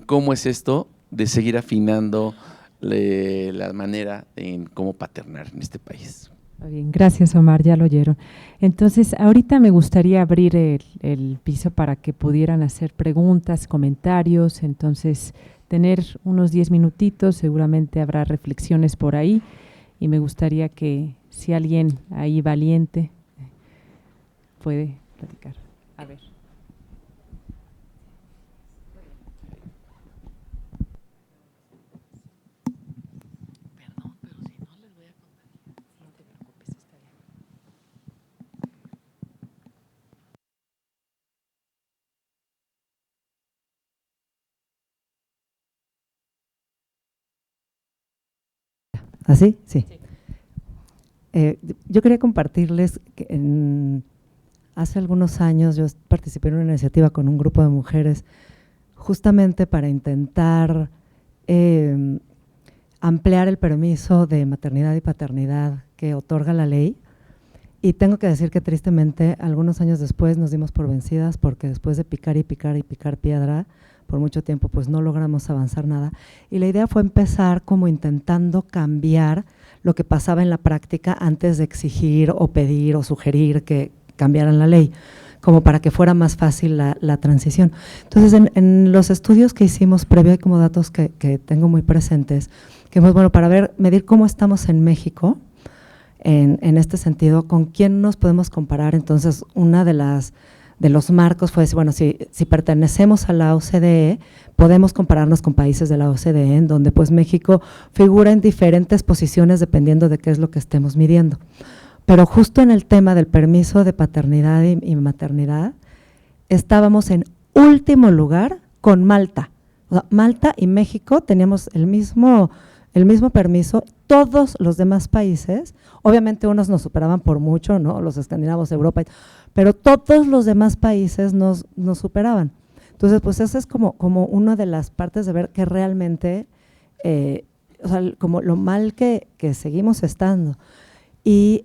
cómo es esto de seguir afinando la manera en cómo paternar en este país. Bien, gracias Omar, ya lo oyeron. Entonces, ahorita me gustaría abrir el piso para que pudieran hacer preguntas, comentarios, entonces tener unos 10 minutitos, seguramente habrá reflexiones por ahí y me gustaría que si alguien ahí valiente puede platicar. A ver. ¿Así? Sí. Yo quería compartirles que hace algunos años yo participé en una iniciativa con un grupo de mujeres justamente para intentar ampliar el permiso de maternidad y paternidad que otorga la ley. Y tengo que decir que tristemente algunos años después nos dimos por vencidas porque después de picar y picar y picar piedra por mucho tiempo, pues no logramos avanzar nada. Y la idea fue empezar como intentando cambiar lo que pasaba en la práctica antes de exigir o pedir o sugerir que cambiaran la ley, como para que fuera más fácil la transición. Entonces, en los estudios que hicimos previo, hay como datos que tengo muy presentes, que hemos, bueno, para medir cómo estamos en México, en este sentido, con quién nos podemos comparar. Entonces, una de los marcos fue decir, bueno, si pertenecemos a la OCDE, podemos compararnos con países de la OCDE, en donde pues México figura en diferentes posiciones dependiendo de qué es lo que estemos midiendo. Pero justo en el tema del permiso de paternidad y maternidad, estábamos en último lugar con Malta. O sea, Malta y México teníamos el mismo permiso, todos los demás países, obviamente unos nos superaban por mucho, ¿no? Los escandinavos, Europa, pero todos los demás países nos superaban. Entonces, pues esa es como una de las partes de ver que realmente, o sea, como lo mal que seguimos estando. Y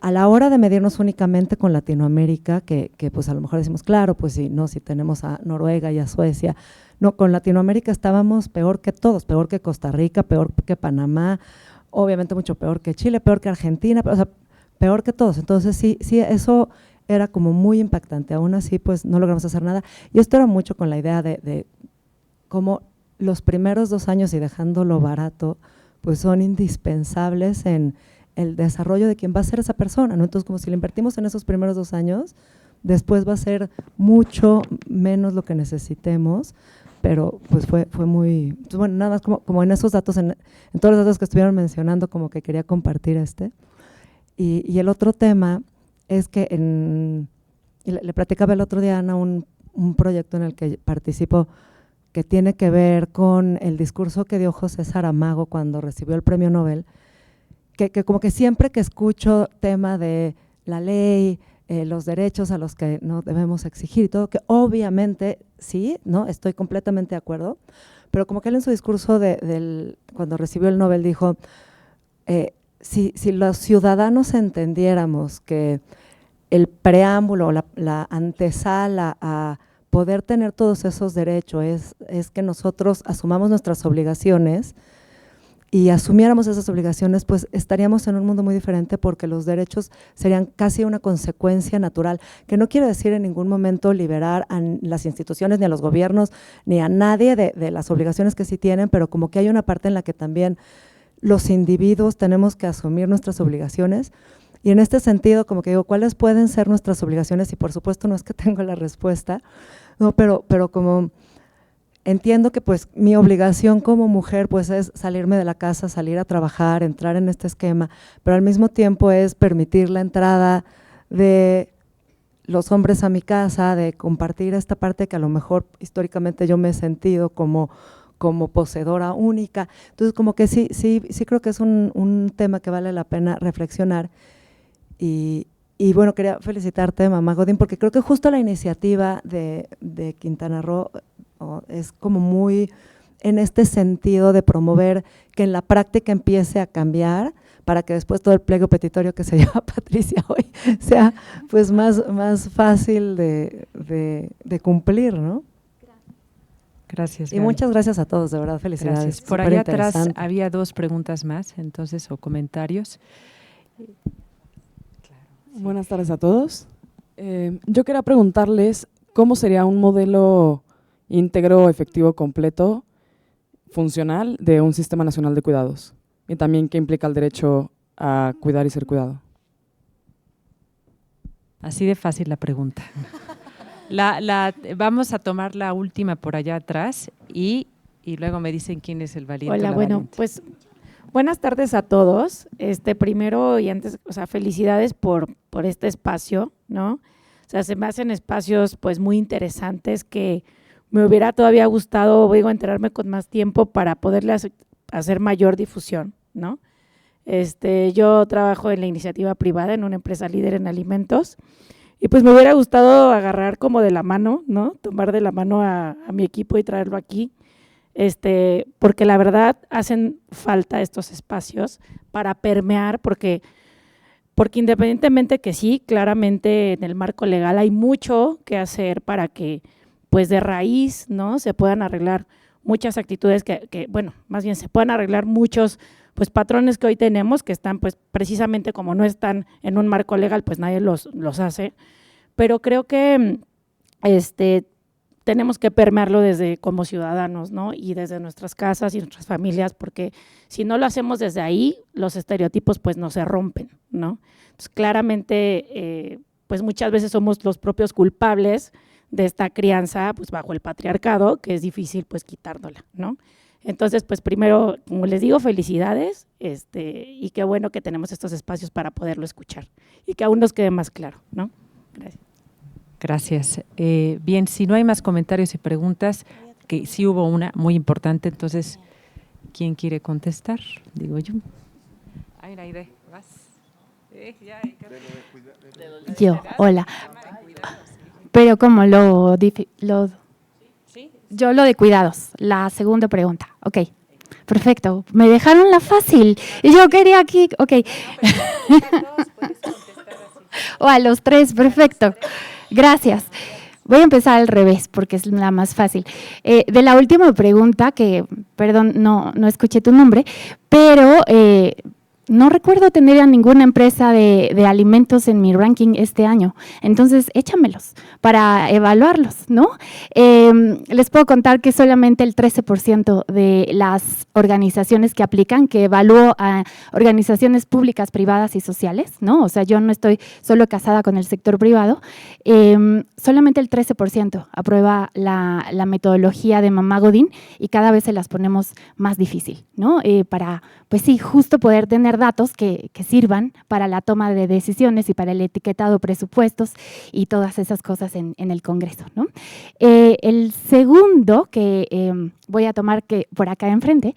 a la hora de medirnos únicamente con Latinoamérica, que pues a lo mejor decimos, claro, pues sí, no, si tenemos a Noruega y a Suecia, no, con Latinoamérica estábamos peor que todos, peor que Costa Rica, peor que Panamá, obviamente mucho peor que Chile, peor que Argentina, o sea, peor que todos. Entonces sí, eso era como muy impactante. Aún así, pues no logramos hacer nada. Y esto era mucho con la idea de cómo los primeros 2 años, y dejándolo barato, pues son indispensables en el desarrollo de quién va a ser esa persona, ¿no? Entonces, como si le invertimos en esos primeros 2 años, después va a ser mucho menos lo que necesitemos, pero pues fue muy, pues bueno, nada más como en esos datos, en todos los datos que estuvieron mencionando, como que quería compartir Y el otro tema es que le platicaba el otro día a Ana un proyecto en el que participo que tiene que ver con el discurso que dio José Saramago cuando recibió el premio Nobel, que como que siempre que escucho tema de la ley, los derechos a los que no debemos exigir y todo, que obviamente sí, ¿no? Estoy completamente de acuerdo, pero como que él en su discurso cuando recibió el Nobel dijo, si los ciudadanos entendiéramos que el preámbulo, la antesala a poder tener todos esos derechos es que nosotros asumamos nuestras obligaciones y asumiéramos esas obligaciones, pues estaríamos en un mundo muy diferente porque los derechos serían casi una consecuencia natural, que no quiere decir en ningún momento liberar a las instituciones ni a los gobiernos ni a nadie de las obligaciones que sí tienen, pero como que hay una parte en la que también los individuos tenemos que asumir nuestras obligaciones. Y en este sentido, como que digo, ¿cuáles pueden ser nuestras obligaciones? Y por supuesto no es que tengo la respuesta, no, pero como entiendo que pues mi obligación como mujer pues es salirme de la casa, salir a trabajar, entrar en este esquema, pero al mismo tiempo es permitir la entrada de los hombres a mi casa, de compartir esta parte que a lo mejor históricamente yo me he sentido como poseedora única. Entonces como que sí creo que es un tema que vale la pena reflexionar. Y bueno, quería felicitarte, mamá Godín, porque creo que justo la iniciativa de Quintana Roo es como muy en este sentido de promover que en la práctica empiece a cambiar para que después todo el pliego petitorio que se lleva Patricia hoy sea pues más fácil de cumplir, ¿no? Gracias. Y muchas gracias a todos, de verdad, felicidades. Gracias. Por allá atrás había 2 preguntas más, entonces, o comentarios. Buenas tardes a todos. Yo quería preguntarles cómo sería un modelo íntegro, efectivo, completo, funcional de un sistema nacional de cuidados y también qué implica el derecho a cuidar y ser cuidado. Así de fácil la pregunta. Vamos a tomar la última por allá atrás y luego me dicen quién es el valiente. Hola, bueno, valiente. Pues buenas tardes a todos. Primero y antes, o sea, felicidades por este espacio, ¿no? O sea, se me hacen espacios pues muy interesantes que me hubiera todavía gustado, enterarme con más tiempo para poderle hacer mayor difusión, ¿no? Yo trabajo en la iniciativa privada en una empresa líder en alimentos y pues me hubiera gustado agarrar como de la mano, ¿no? Tomar de la mano a mi equipo y traerlo aquí, porque la verdad hacen falta estos espacios para permear, porque independientemente que sí, claramente en el marco legal hay mucho que hacer para que pues de raíz, ¿no? Se puedan arreglar muchas actitudes que más bien se puedan arreglar muchos pues patrones que hoy tenemos que están pues precisamente como no están en un marco legal, pues nadie los hace, pero creo que tenemos que permearlo desde como ciudadanos, ¿no? Y desde nuestras casas y nuestras familias, porque si no lo hacemos desde ahí, los estereotipos pues no se rompen, ¿no? Entonces claramente pues muchas veces somos los propios culpables de esta crianza pues bajo el patriarcado, que es difícil pues quitárnosla, ¿no? Entonces pues primero, como les digo, felicidades y qué bueno que tenemos estos espacios para poderlo escuchar y que aún nos quede más claro, ¿no? Gracias. Gracias. Bien, si no hay más comentarios y preguntas, que sí hubo una muy importante, entonces, ¿quién quiere contestar? Digo yo. Ay, Naide, vas. Yo, hola. Pero como yo lo de cuidados, la segunda pregunta. Ok, perfecto. Me dejaron la fácil. Yo quería aquí, ok. O a los 3, perfecto. Gracias. Voy a empezar al revés porque es la más fácil. De la última pregunta, que, perdón, no escuché tu nombre, pero no recuerdo tener a ninguna empresa de alimentos en mi ranking este año. Entonces, échamelos para evaluarlos, ¿no? Les puedo contar que solamente el 13% de las organizaciones que aplican, que evalúo a organizaciones públicas, privadas y sociales, ¿no? O sea, yo no estoy solo casada con el sector privado, solamente el 13% aprueba la metodología de Mamá Godín y cada vez se las ponemos más difícil, ¿no? Para, pues sí, justo poder tener datos que sirvan para la toma de decisiones y para el etiquetado, presupuestos y todas esas cosas en el Congreso, ¿no? El segundo que voy a tomar que por acá enfrente,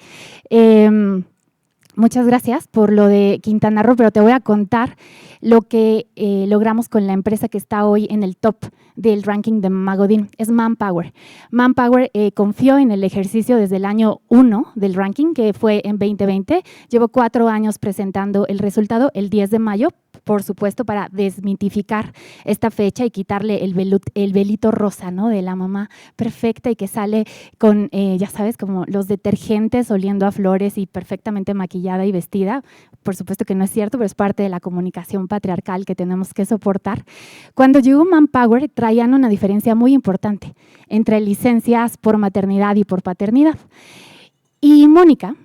muchas gracias por lo de Quintana Roo, pero te voy a contar lo que logramos con la empresa que está hoy en el top del ranking de Magodin. Es Manpower. Manpower confió en el ejercicio desde el año 1 del ranking, que fue en 2020. Llevo 4 años presentando el resultado el 10 de mayo, por supuesto, para desmitificar esta fecha y quitarle el velito rosa, ¿no?, de la mamá perfecta y que sale con, ya sabes, como los detergentes oliendo a flores y perfectamente maquillada y vestida. Por supuesto que no es cierto, pero es parte de la comunicación patriarcal que tenemos que soportar. Cuando llegó Manpower, traían una diferencia muy importante entre licencias por maternidad y por paternidad. Y Mónica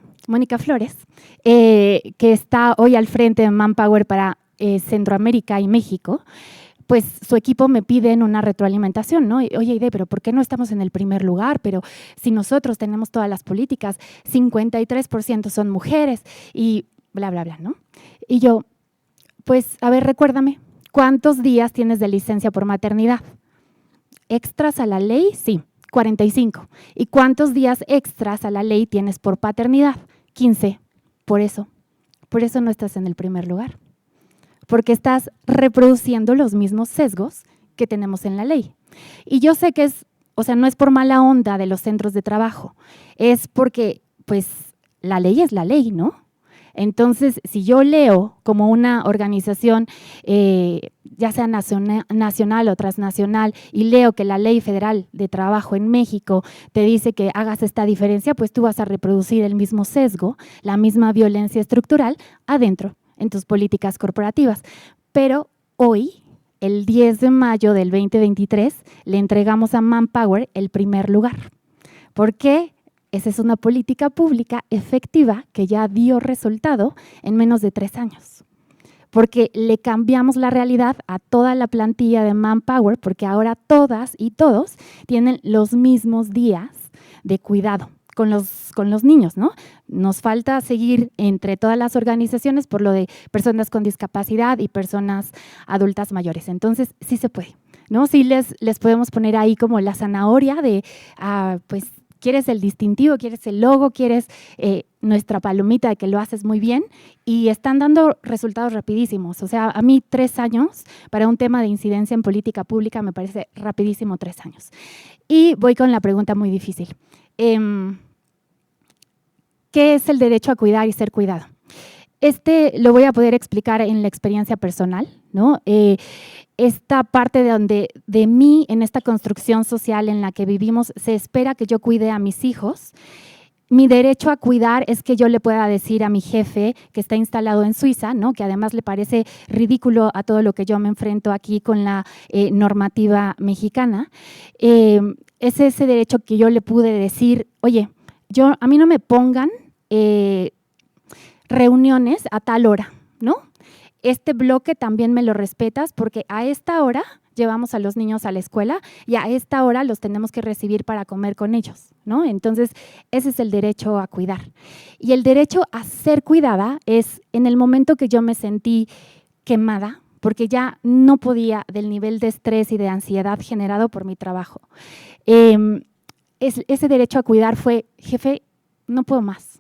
Flores, que está hoy al frente de Manpower para Centroamérica y México, pues su equipo me pide una retroalimentación, ¿no? Oye, Aide, pero ¿por qué no estamos en el primer lugar? Pero si nosotros tenemos todas las políticas, 53% son mujeres y bla, bla, bla, ¿no? Y yo, pues, a ver, recuérdame, ¿cuántos días tienes de licencia por maternidad? ¿Extras a la ley? Sí, 45. ¿Y cuántos días extras a la ley tienes por paternidad? 15. Por eso no estás en el primer lugar. Porque estás reproduciendo los mismos sesgos que tenemos en la ley. Y yo sé que no es por mala onda de los centros de trabajo, es porque, pues, la ley es la ley, ¿no? Entonces, si yo leo como una organización, ya sea nacional o transnacional, y leo que la Ley Federal de Trabajo en México te dice que hagas esta diferencia, pues tú vas a reproducir el mismo sesgo, la misma violencia estructural adentro, en tus políticas corporativas. Pero hoy, el 10 de mayo del 2023, le entregamos a Manpower el primer lugar. ¿Por qué? Esa es una política pública efectiva que ya dio resultado en menos de 3 años. Porque le cambiamos la realidad a toda la plantilla de Manpower, porque ahora todas y todos tienen los mismos días de cuidado con los niños, ¿no? Nos falta seguir entre todas las organizaciones por lo de personas con discapacidad y personas adultas mayores. Entonces, sí se puede, ¿no? Sí les podemos poner ahí como la zanahoria de, pues, ¿quieres el distintivo? ¿Quieres el logo? ¿Quieres nuestra palomita de que lo haces muy bien? Y están dando resultados rapidísimos. O sea, a mí 3 años para un tema de incidencia en política pública me parece rapidísimo 3 años. Y voy con la pregunta muy difícil. ¿Qué es el derecho a cuidar y ser cuidado? Lo voy a poder explicar en la experiencia personal, ¿no? Esta parte de mí, en esta construcción social en la que vivimos, se espera que yo cuide a mis hijos. Mi derecho a cuidar es que yo le pueda decir a mi jefe que está instalado en Suiza, ¿no?, que además le parece ridículo a todo lo que yo me enfrento aquí con la normativa mexicana. Es ese derecho que yo le pude decir, oye, a mí no me pongan reuniones a tal hora, ¿no? Este bloque también me lo respetas porque a esta hora llevamos a los niños a la escuela y a esta hora los tenemos que recibir para comer con ellos, ¿no? Entonces, ese es el derecho a cuidar. Y el derecho a ser cuidada es en el momento que yo me sentí quemada, porque ya no podía del nivel de estrés y de ansiedad generado por mi trabajo. Ese derecho a cuidar fue, jefe, no puedo más.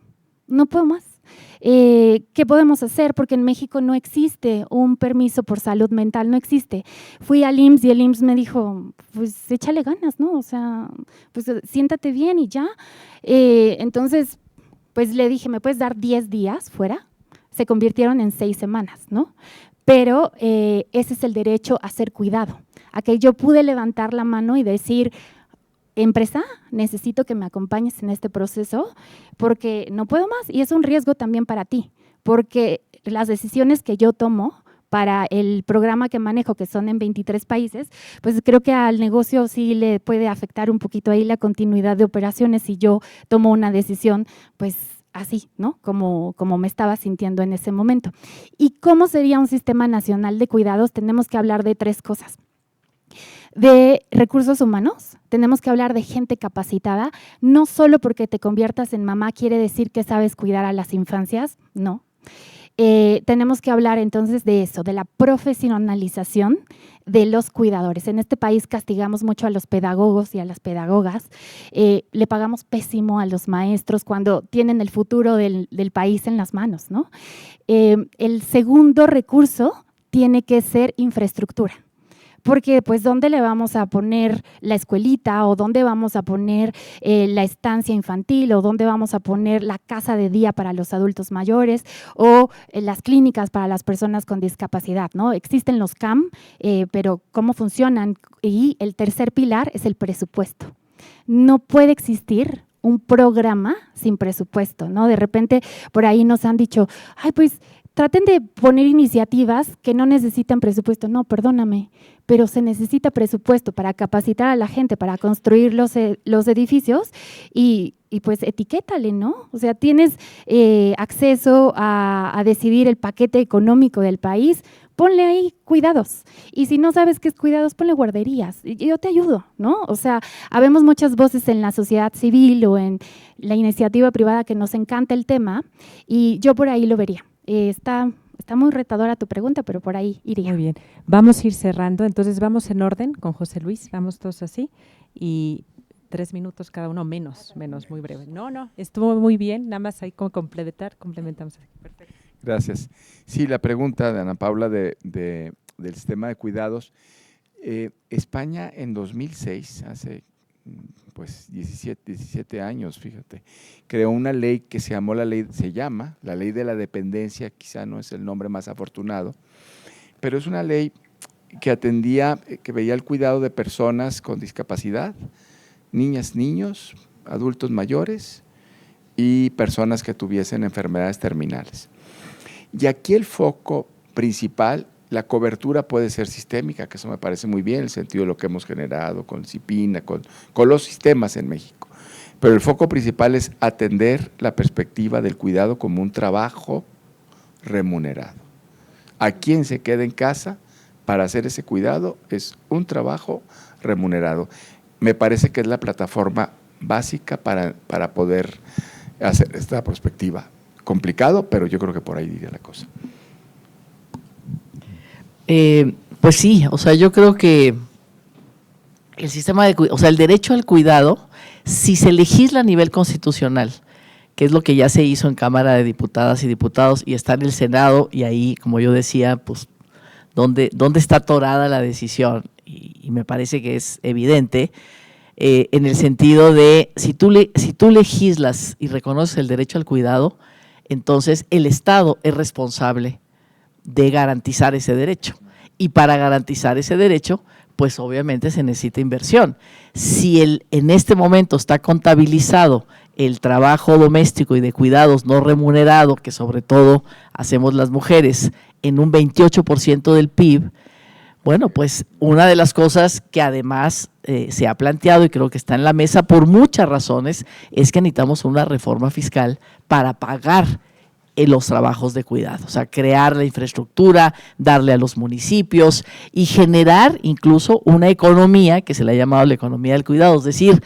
¿Qué podemos hacer? Porque en México no existe un permiso por salud mental, no existe. Fui al IMSS y el IMSS me dijo, pues échale ganas, ¿no? O sea, pues siéntate bien y ya. Entonces, pues le dije, ¿me puedes dar 10 días fuera? Se convirtieron en 6 semanas, ¿no? Pero ese es el derecho a ser cuidado, a que yo pude levantar la mano y decir, empresa, necesito que me acompañes en este proceso porque no puedo más y es un riesgo también para ti, porque las decisiones que yo tomo para el programa que manejo, que son en 23 países, pues creo que al negocio sí le puede afectar un poquito ahí la continuidad de operaciones si yo tomo una decisión, pues así, ¿no? Como me estaba sintiendo en ese momento. ¿Y cómo sería un sistema nacional de cuidados? Tenemos que hablar de 3 cosas. De recursos humanos, tenemos que hablar de gente capacitada, no solo porque te conviertas en mamá quiere decir que sabes cuidar a las infancias, no. tenemos que hablar entonces de eso, de la profesionalización de los cuidadores. En este país castigamos mucho a los pedagogos y a las pedagogas, le pagamos pésimo a los maestros cuando tienen el futuro del país en las manos, ¿no? El segundo recurso tiene que ser infraestructura. Porque, pues, ¿dónde le vamos a poner la escuelita o dónde vamos a poner la estancia infantil o dónde vamos a poner la casa de día para los adultos mayores o las clínicas para las personas con discapacidad, ¿no? Existen los CAM, pero ¿cómo funcionan? Y el tercer pilar es el presupuesto. No puede existir un programa sin presupuesto, ¿no? De repente, por ahí nos han dicho, ay, pues, traten de poner iniciativas que no necesitan presupuesto. No, perdóname, pero se necesita presupuesto para capacitar a la gente, para construir los edificios y pues etiquétale, ¿no? O sea, tienes acceso a decidir el paquete económico del país, ponle ahí cuidados. Y si no sabes qué es cuidados, ponle guarderías. Y yo te ayudo, ¿no? O sea, habemos muchas voces en la sociedad civil o en la iniciativa privada que nos encanta el tema y yo por ahí lo vería. Está muy retadora tu pregunta, pero por ahí iría. Muy bien. Vamos a ir cerrando. Entonces, vamos en orden con José Luis. Vamos todos así. Y 3 minutos cada uno, menos, muy breve. No, estuvo muy bien. Nada más ahí como complementamos. Perfecto. Gracias. Sí, la pregunta de Ana Paula del sistema de cuidados. España en 2006, hace pues 17 años, fíjate, creó una ley que se llama la ley de la dependencia, quizá no es el nombre más afortunado, pero es una ley que veía el cuidado de personas con discapacidad, niñas, niños, adultos mayores y personas que tuviesen enfermedades terminales. Y aquí el foco principal, la cobertura puede ser sistémica, que eso me parece muy bien, en el sentido de lo que hemos generado con CIPINA, con los sistemas en México. Pero el foco principal es atender la perspectiva del cuidado como un trabajo remunerado. A quien se quede en casa para hacer ese cuidado es un trabajo remunerado. Me parece que es la plataforma básica para poder hacer esta perspectiva. Complicado, pero yo creo que por ahí diría la cosa. Pues sí, o sea, yo creo que el sistema el derecho al cuidado, si se legisla a nivel constitucional, que es lo que ya se hizo en Cámara de Diputadas y Diputados y está en el Senado, y ahí, como yo decía, pues, ¿dónde está atorada la decisión? Y me parece que es evidente, en el sentido de, si tú legislas y reconoces el derecho al cuidado, entonces el Estado es responsable de garantizar ese derecho. Y para garantizar ese derecho, pues obviamente se necesita inversión. Si en este momento está contabilizado el trabajo doméstico y de cuidados no remunerado, que sobre todo hacemos las mujeres, en un 28% del PIB, bueno, pues una de las cosas que además se ha planteado y creo que está en la mesa por muchas razones es que necesitamos una reforma fiscal para pagar los trabajos de cuidado, o sea, crear la infraestructura, darle a los municipios y generar incluso una economía que se le ha llamado la economía del cuidado, es decir,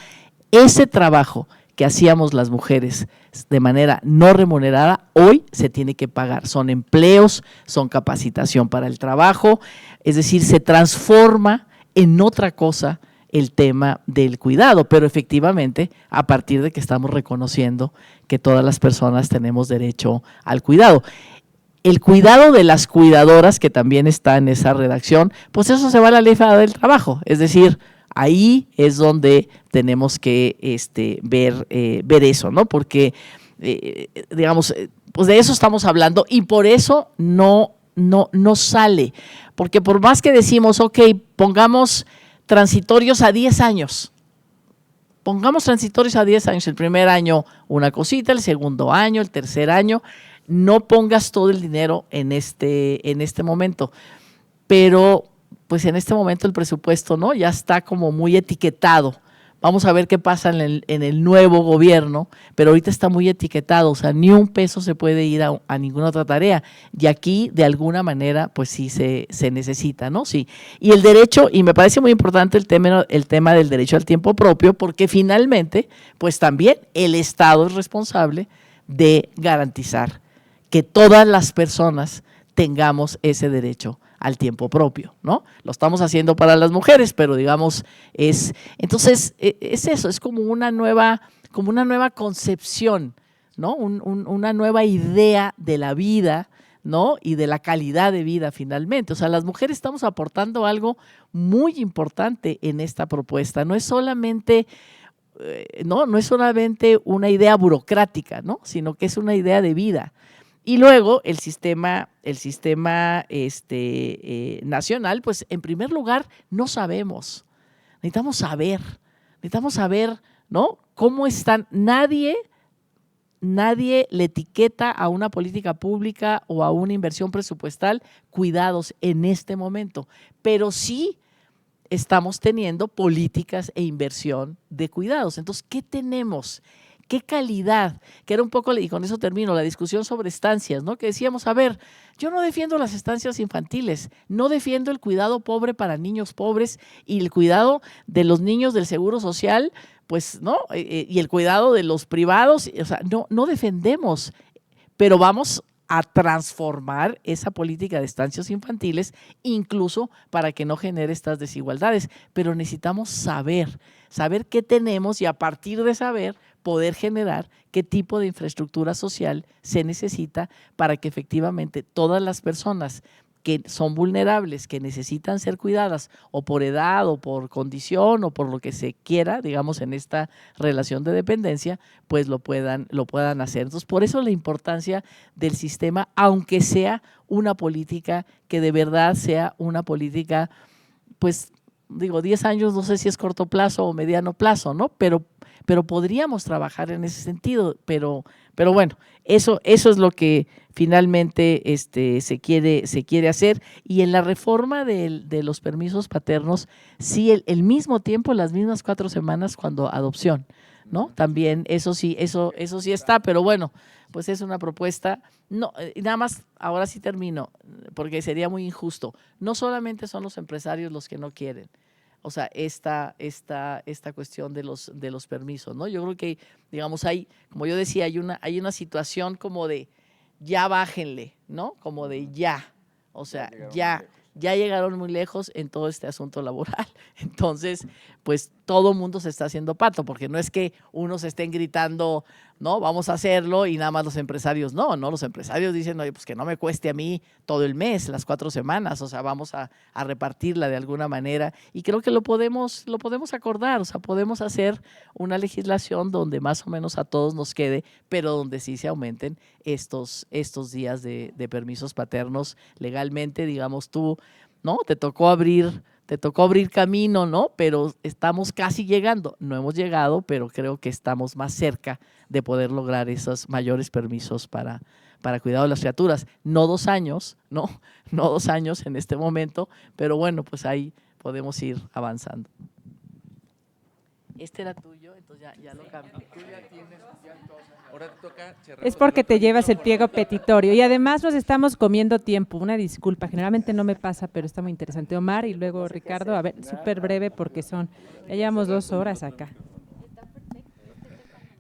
ese trabajo que hacíamos las mujeres de manera no remunerada, hoy se tiene que pagar, son empleos, son capacitación para el trabajo, es decir, se transforma en otra cosa el tema del cuidado, pero efectivamente a partir de que estamos reconociendo que todas las personas tenemos derecho al cuidado. El cuidado de las cuidadoras, que también está en esa redacción, pues eso se va a la Ley Federal del Trabajo, es decir, ahí es donde tenemos que ver eso, ¿no? Porque, digamos, pues de eso estamos hablando y por eso no sale, porque por más que decimos, ok, pongamos transitorios a 10 años. Pongamos transitorios a 10 años. El primer año una cosita, el segundo año, el tercer año. No pongas todo el dinero en este momento. Pero, pues en este momento el presupuesto, ¿no? Ya está como muy etiquetado. Vamos a ver qué pasa en el nuevo gobierno, pero ahorita está muy etiquetado, o sea, ni un peso se puede ir a ninguna otra tarea. Y aquí, de alguna manera, pues sí se necesita, ¿no? Sí. Y el derecho, y me parece muy importante el tema del derecho al tiempo propio, porque finalmente, pues también el Estado es responsable de garantizar que todas las personas tengamos ese derecho al tiempo propio, ¿no? Lo estamos haciendo para las mujeres, pero digamos, entonces es eso, es como una nueva concepción, ¿no? Una nueva idea de la vida, ¿no? Y de la calidad de vida finalmente. O sea, las mujeres estamos aportando algo muy importante en esta propuesta. No es solamente una idea burocrática, ¿no? Sino que es una idea de vida. Y luego el sistema nacional, pues en primer lugar no sabemos. Necesitamos saber, ¿no? Cómo están. Nadie le etiqueta a una política pública o a una inversión presupuestal cuidados en este momento, pero sí estamos teniendo políticas e inversión de cuidados. Entonces, ¿qué tenemos? ¿Qué calidad? Que era un poco, y con eso termino, la discusión sobre estancias, ¿no? Que decíamos, a ver, yo no defiendo las estancias infantiles, no defiendo el cuidado pobre para niños pobres y el cuidado de los niños del Seguro Social, pues, ¿no? Y el cuidado de los privados, o sea, no defendemos, pero vamos a transformar esa política de estancias infantiles, incluso para que no genere estas desigualdades. Pero necesitamos saber qué tenemos y a partir de saber poder generar qué tipo de infraestructura social se necesita para que efectivamente todas las personas que son vulnerables, que necesitan ser cuidadas o por edad o por condición o por lo que se quiera, digamos, en esta relación de dependencia, pues lo puedan hacer. Entonces, por eso la importancia del sistema, aunque sea una política que de verdad sea una política, pues, digo, 10 años, no sé si es corto plazo o mediano plazo, ¿no? Pero podríamos trabajar en ese sentido, pero bueno, eso es lo que finalmente se quiere hacer. Y en la reforma de los permisos paternos, sí, el mismo tiempo, las mismas 4 semanas cuando adopción, ¿no? También eso sí está, pero bueno, pues es una propuesta. No, y nada más, ahora sí termino, porque sería muy injusto. No solamente son los empresarios los que no quieren. O sea, esta cuestión de los permisos, ¿no? Yo creo que, digamos, como yo decía, hay una situación como de ya bájenle, ¿no? Como de ya, o sea, ya llegaron muy lejos en todo este asunto laboral. Entonces, pues todo el mundo se está haciendo pato, porque no es que unos estén gritando, no, vamos a hacerlo y nada más los empresarios no, los empresarios dicen, oye, pues que no me cueste a mí todo el mes, las 4 semanas, o sea, vamos a repartirla de alguna manera y creo que lo podemos acordar, o sea, podemos hacer una legislación donde más o menos a todos nos quede, pero donde sí se aumenten estos días de permisos paternos legalmente, digamos tú, ¿no? Te tocó abrir camino, ¿no? Pero estamos casi llegando. No hemos llegado, pero creo que estamos más cerca de poder lograr esos mayores permisos para cuidado de las criaturas. No 2 años, ¿no? No 2 años en este momento, pero bueno, pues ahí podemos ir avanzando. Este era tuyo, entonces ya lo cambié. Es porque te llevas el pliego petitorio y además nos estamos comiendo tiempo, una disculpa, generalmente no me pasa, pero está muy interesante. Omar y luego Ricardo, a ver, súper breve porque ya llevamos 2 horas acá.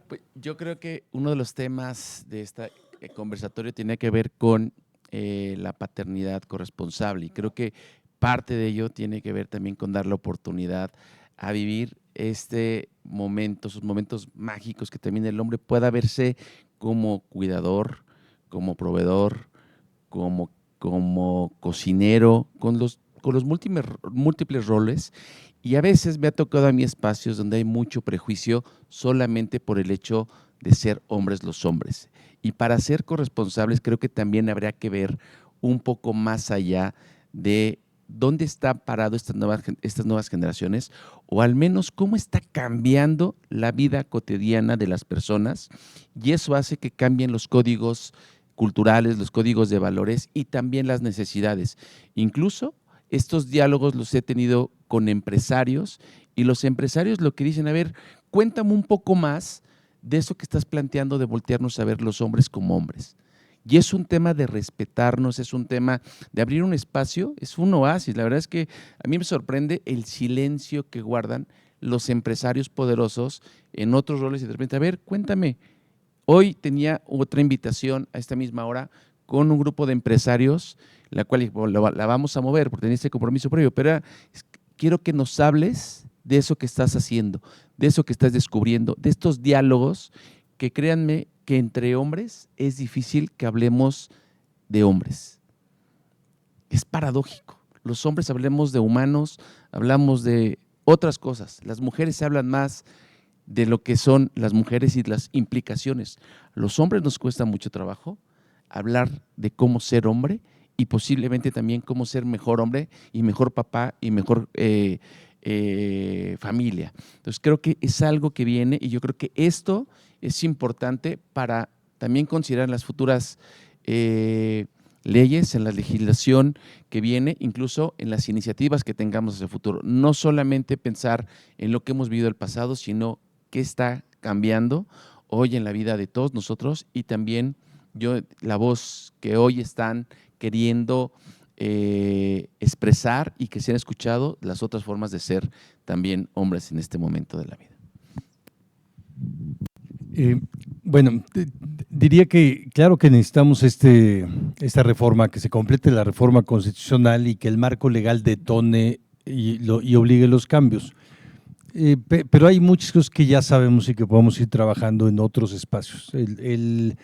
Pues yo creo que uno de los temas de este conversatorio tiene que ver con la paternidad corresponsable y creo que parte de ello tiene que ver también con dar la oportunidad a vivir este momento, esos momentos mágicos que también el hombre pueda verse como cuidador, como proveedor, como cocinero, con los múltiples roles. Y a veces me ha tocado a mí espacios donde hay mucho prejuicio solamente por el hecho de ser hombres los hombres. Y para ser corresponsables creo que también habría que ver un poco más allá de dónde están paradas estas nuevas generaciones o al menos cómo está cambiando la vida cotidiana de las personas y eso hace que cambien los códigos culturales, los códigos de valores y también las necesidades. Incluso estos diálogos los he tenido con empresarios y los empresarios lo que dicen, a ver, cuéntame un poco más de eso que estás planteando de voltearnos a ver los hombres como hombres. Y es un tema de respetarnos, es un tema de abrir un espacio, es un oasis. La verdad es que a mí me sorprende el silencio que guardan los empresarios poderosos en otros roles y de repente, a ver, cuéntame, Hoy tenía otra invitación a esta misma hora con un grupo de empresarios, la cual la vamos a mover porque tenía este compromiso previo, pero quiero que nos hables de eso que estás haciendo, de eso que estás descubriendo, de estos diálogos que créanme que entre hombres es difícil que hablemos de hombres. Es paradójico. Los hombres hablemos de humanos, hablamos de otras cosas. Las mujeres hablan más de lo que son las mujeres y las implicaciones. A los hombres nos cuesta mucho trabajo hablar de cómo ser hombre y posiblemente también cómo ser mejor hombre y mejor papá y mejor familia. Entonces creo que es algo que viene y yo creo que esto es importante para también considerar las futuras leyes, en la legislación que viene, incluso en las iniciativas que tengamos hacia el futuro. No solamente pensar en lo que hemos vivido el pasado, sino qué está cambiando hoy en la vida de todos nosotros y también la voz que hoy están queriendo expresar y que se han escuchado las otras formas de ser también hombres en este momento de la vida. Bueno, diría que claro que necesitamos esta reforma, que se complete la reforma constitucional y que el marco legal detone y obligue los cambios. Pero hay muchas cosas que ya sabemos y que podemos ir trabajando en otros espacios. El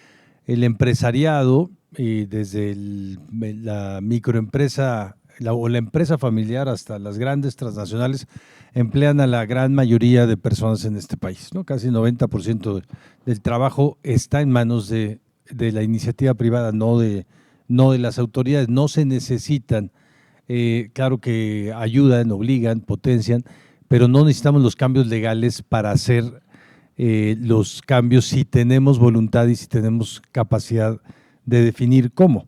empresariado, desde la microempresa o la empresa familiar hasta las grandes transnacionales, emplean a la gran mayoría de personas en este país, ¿no? Casi 90% del trabajo está en manos de la iniciativa privada, no de las autoridades. No se necesitan, claro que ayudan, obligan, potencian, pero no necesitamos los cambios legales para hacer los cambios si tenemos voluntad y si tenemos capacidad de definir cómo.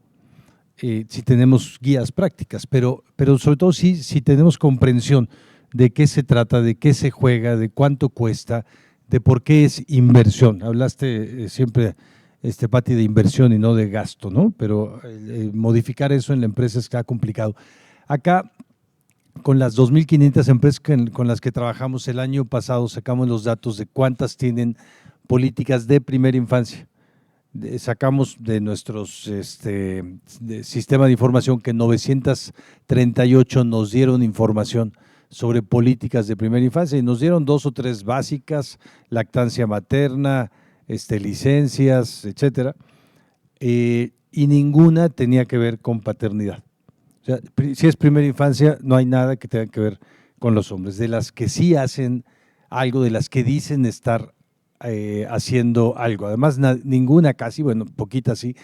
Si tenemos guías prácticas, pero sobre todo si tenemos comprensión de qué se trata, de qué se juega, de cuánto cuesta, de por qué es inversión. Hablaste siempre, Pati, de inversión y no de gasto, ¿no? Pero modificar eso en la empresa está complicado. Acá, con las 2.500 empresas con las que trabajamos el año pasado, sacamos los datos de cuántas tienen políticas de primera infancia. Sacamos de nuestros sistema de información que 938 nos dieron información sobre políticas de primera infancia y nos dieron 2 o 3 básicas, lactancia materna, licencias, etcétera, y ninguna tenía que ver con paternidad. O sea, si es primera infancia, no hay nada que tenga que ver con los hombres. De las que sí hacen algo, de las que dicen estar haciendo algo. Además, ninguna casi, bueno, poquitas sí,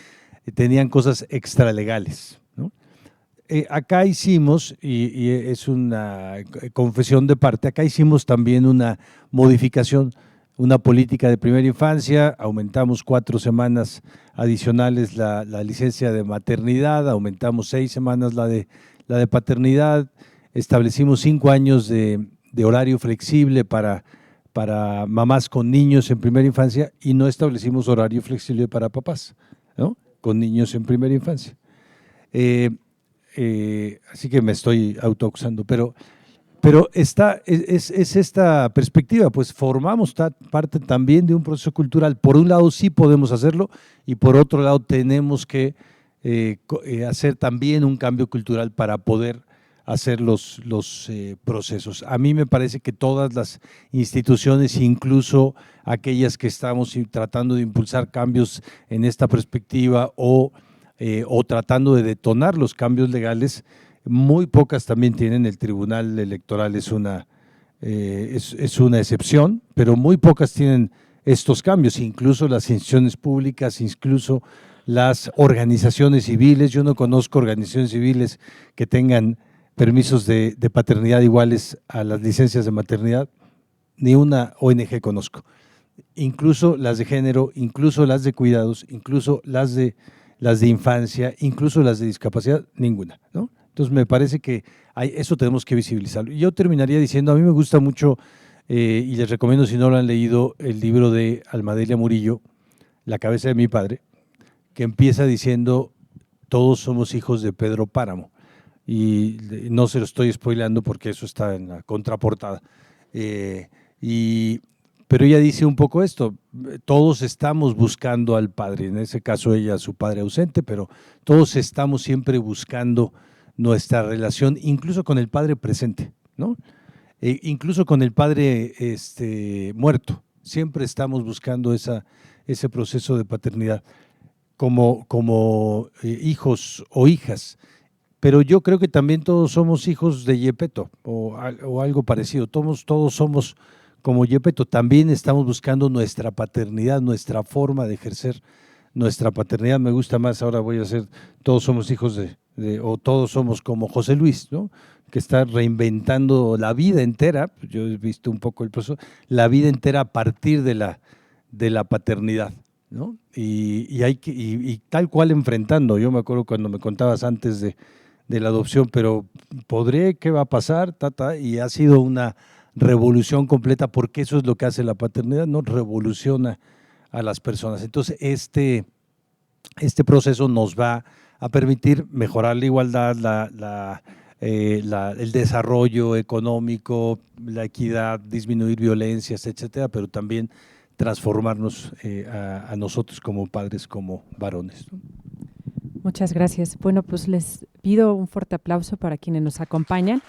tenían cosas extralegales, ¿no? Acá hicimos, y es una confesión de parte, acá hicimos también una modificación, una política de primera infancia, aumentamos 4 semanas adicionales la licencia de maternidad, aumentamos 6 semanas la de paternidad, establecimos 5 años de horario flexible para mamás con niños en primera infancia y no establecimos horario flexible para papás, ¿no? Con niños en primera infancia. Así que me estoy autoacusando, pero es esta perspectiva, pues formamos parte también de un proceso cultural. Por un lado sí podemos hacerlo y por otro lado tenemos que hacer también un cambio cultural para poder hacer los procesos. A mí me parece que todas las instituciones, incluso aquellas que estamos tratando de impulsar cambios en esta perspectiva o tratando de detonar los cambios legales, muy pocas también tienen. El Tribunal Electoral es una excepción, pero muy pocas tienen estos cambios, incluso las instituciones públicas, incluso las organizaciones civiles. Yo no conozco organizaciones civiles que tengan permisos de paternidad iguales a las licencias de maternidad, ni una ONG conozco. Incluso las de género, incluso las de cuidados, incluso las de infancia, incluso las de discapacidad, ninguna, ¿no? Entonces me parece que eso tenemos que visibilizarlo. Y yo terminaría diciendo, a mí me gusta mucho, y les recomiendo si no lo han leído, el libro de Almadelia Murillo, La cabeza de mi padre, que empieza diciendo, todos somos hijos de Pedro Páramo. Y no se lo estoy spoileando porque eso está en la contraportada. pero ella dice un poco esto, todos estamos buscando al padre, en ese caso ella, su padre ausente, pero todos estamos siempre buscando nuestra relación, incluso con el padre presente, ¿no? Incluso con el padre muerto, siempre estamos buscando ese proceso de paternidad como hijos o hijas. Pero yo creo que también todos somos hijos de Yepeto o algo parecido, todos somos como Yepeto, también estamos buscando nuestra paternidad, nuestra forma de ejercer nuestra paternidad. Me gusta más, ahora voy a hacer, todos somos hijos o todos somos como José Luis, ¿no? Que está reinventando la vida entera, yo he visto un poco el proceso, la vida entera a partir de la paternidad, ¿no? Y tal cual enfrentando, yo me acuerdo cuando me contabas antes de la adopción, pero ¿qué va a pasar? Y ha sido una revolución completa, porque eso es lo que hace la paternidad, ¿no? Revoluciona a las personas. Entonces, este proceso nos va a permitir mejorar la igualdad, el desarrollo económico, la equidad, disminuir violencias, etcétera, pero también transformarnos a nosotros como padres, como varones, ¿no? Muchas gracias. Bueno, pues les pido un fuerte aplauso para quienes nos acompañan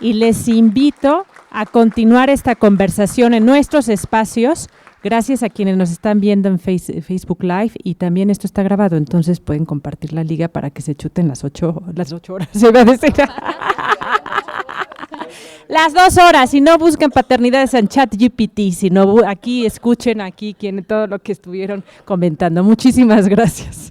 y les invito a continuar esta conversación en nuestros espacios. Gracias a quienes nos están viendo en Facebook Live, y también esto está grabado, entonces pueden compartir la liga para que se chuten las 8 horas, se iba a decir. Las 2 horas, si no busquen paternidades en ChatGPT, si no aquí escuchen todo lo que estuvieron comentando. Muchísimas gracias.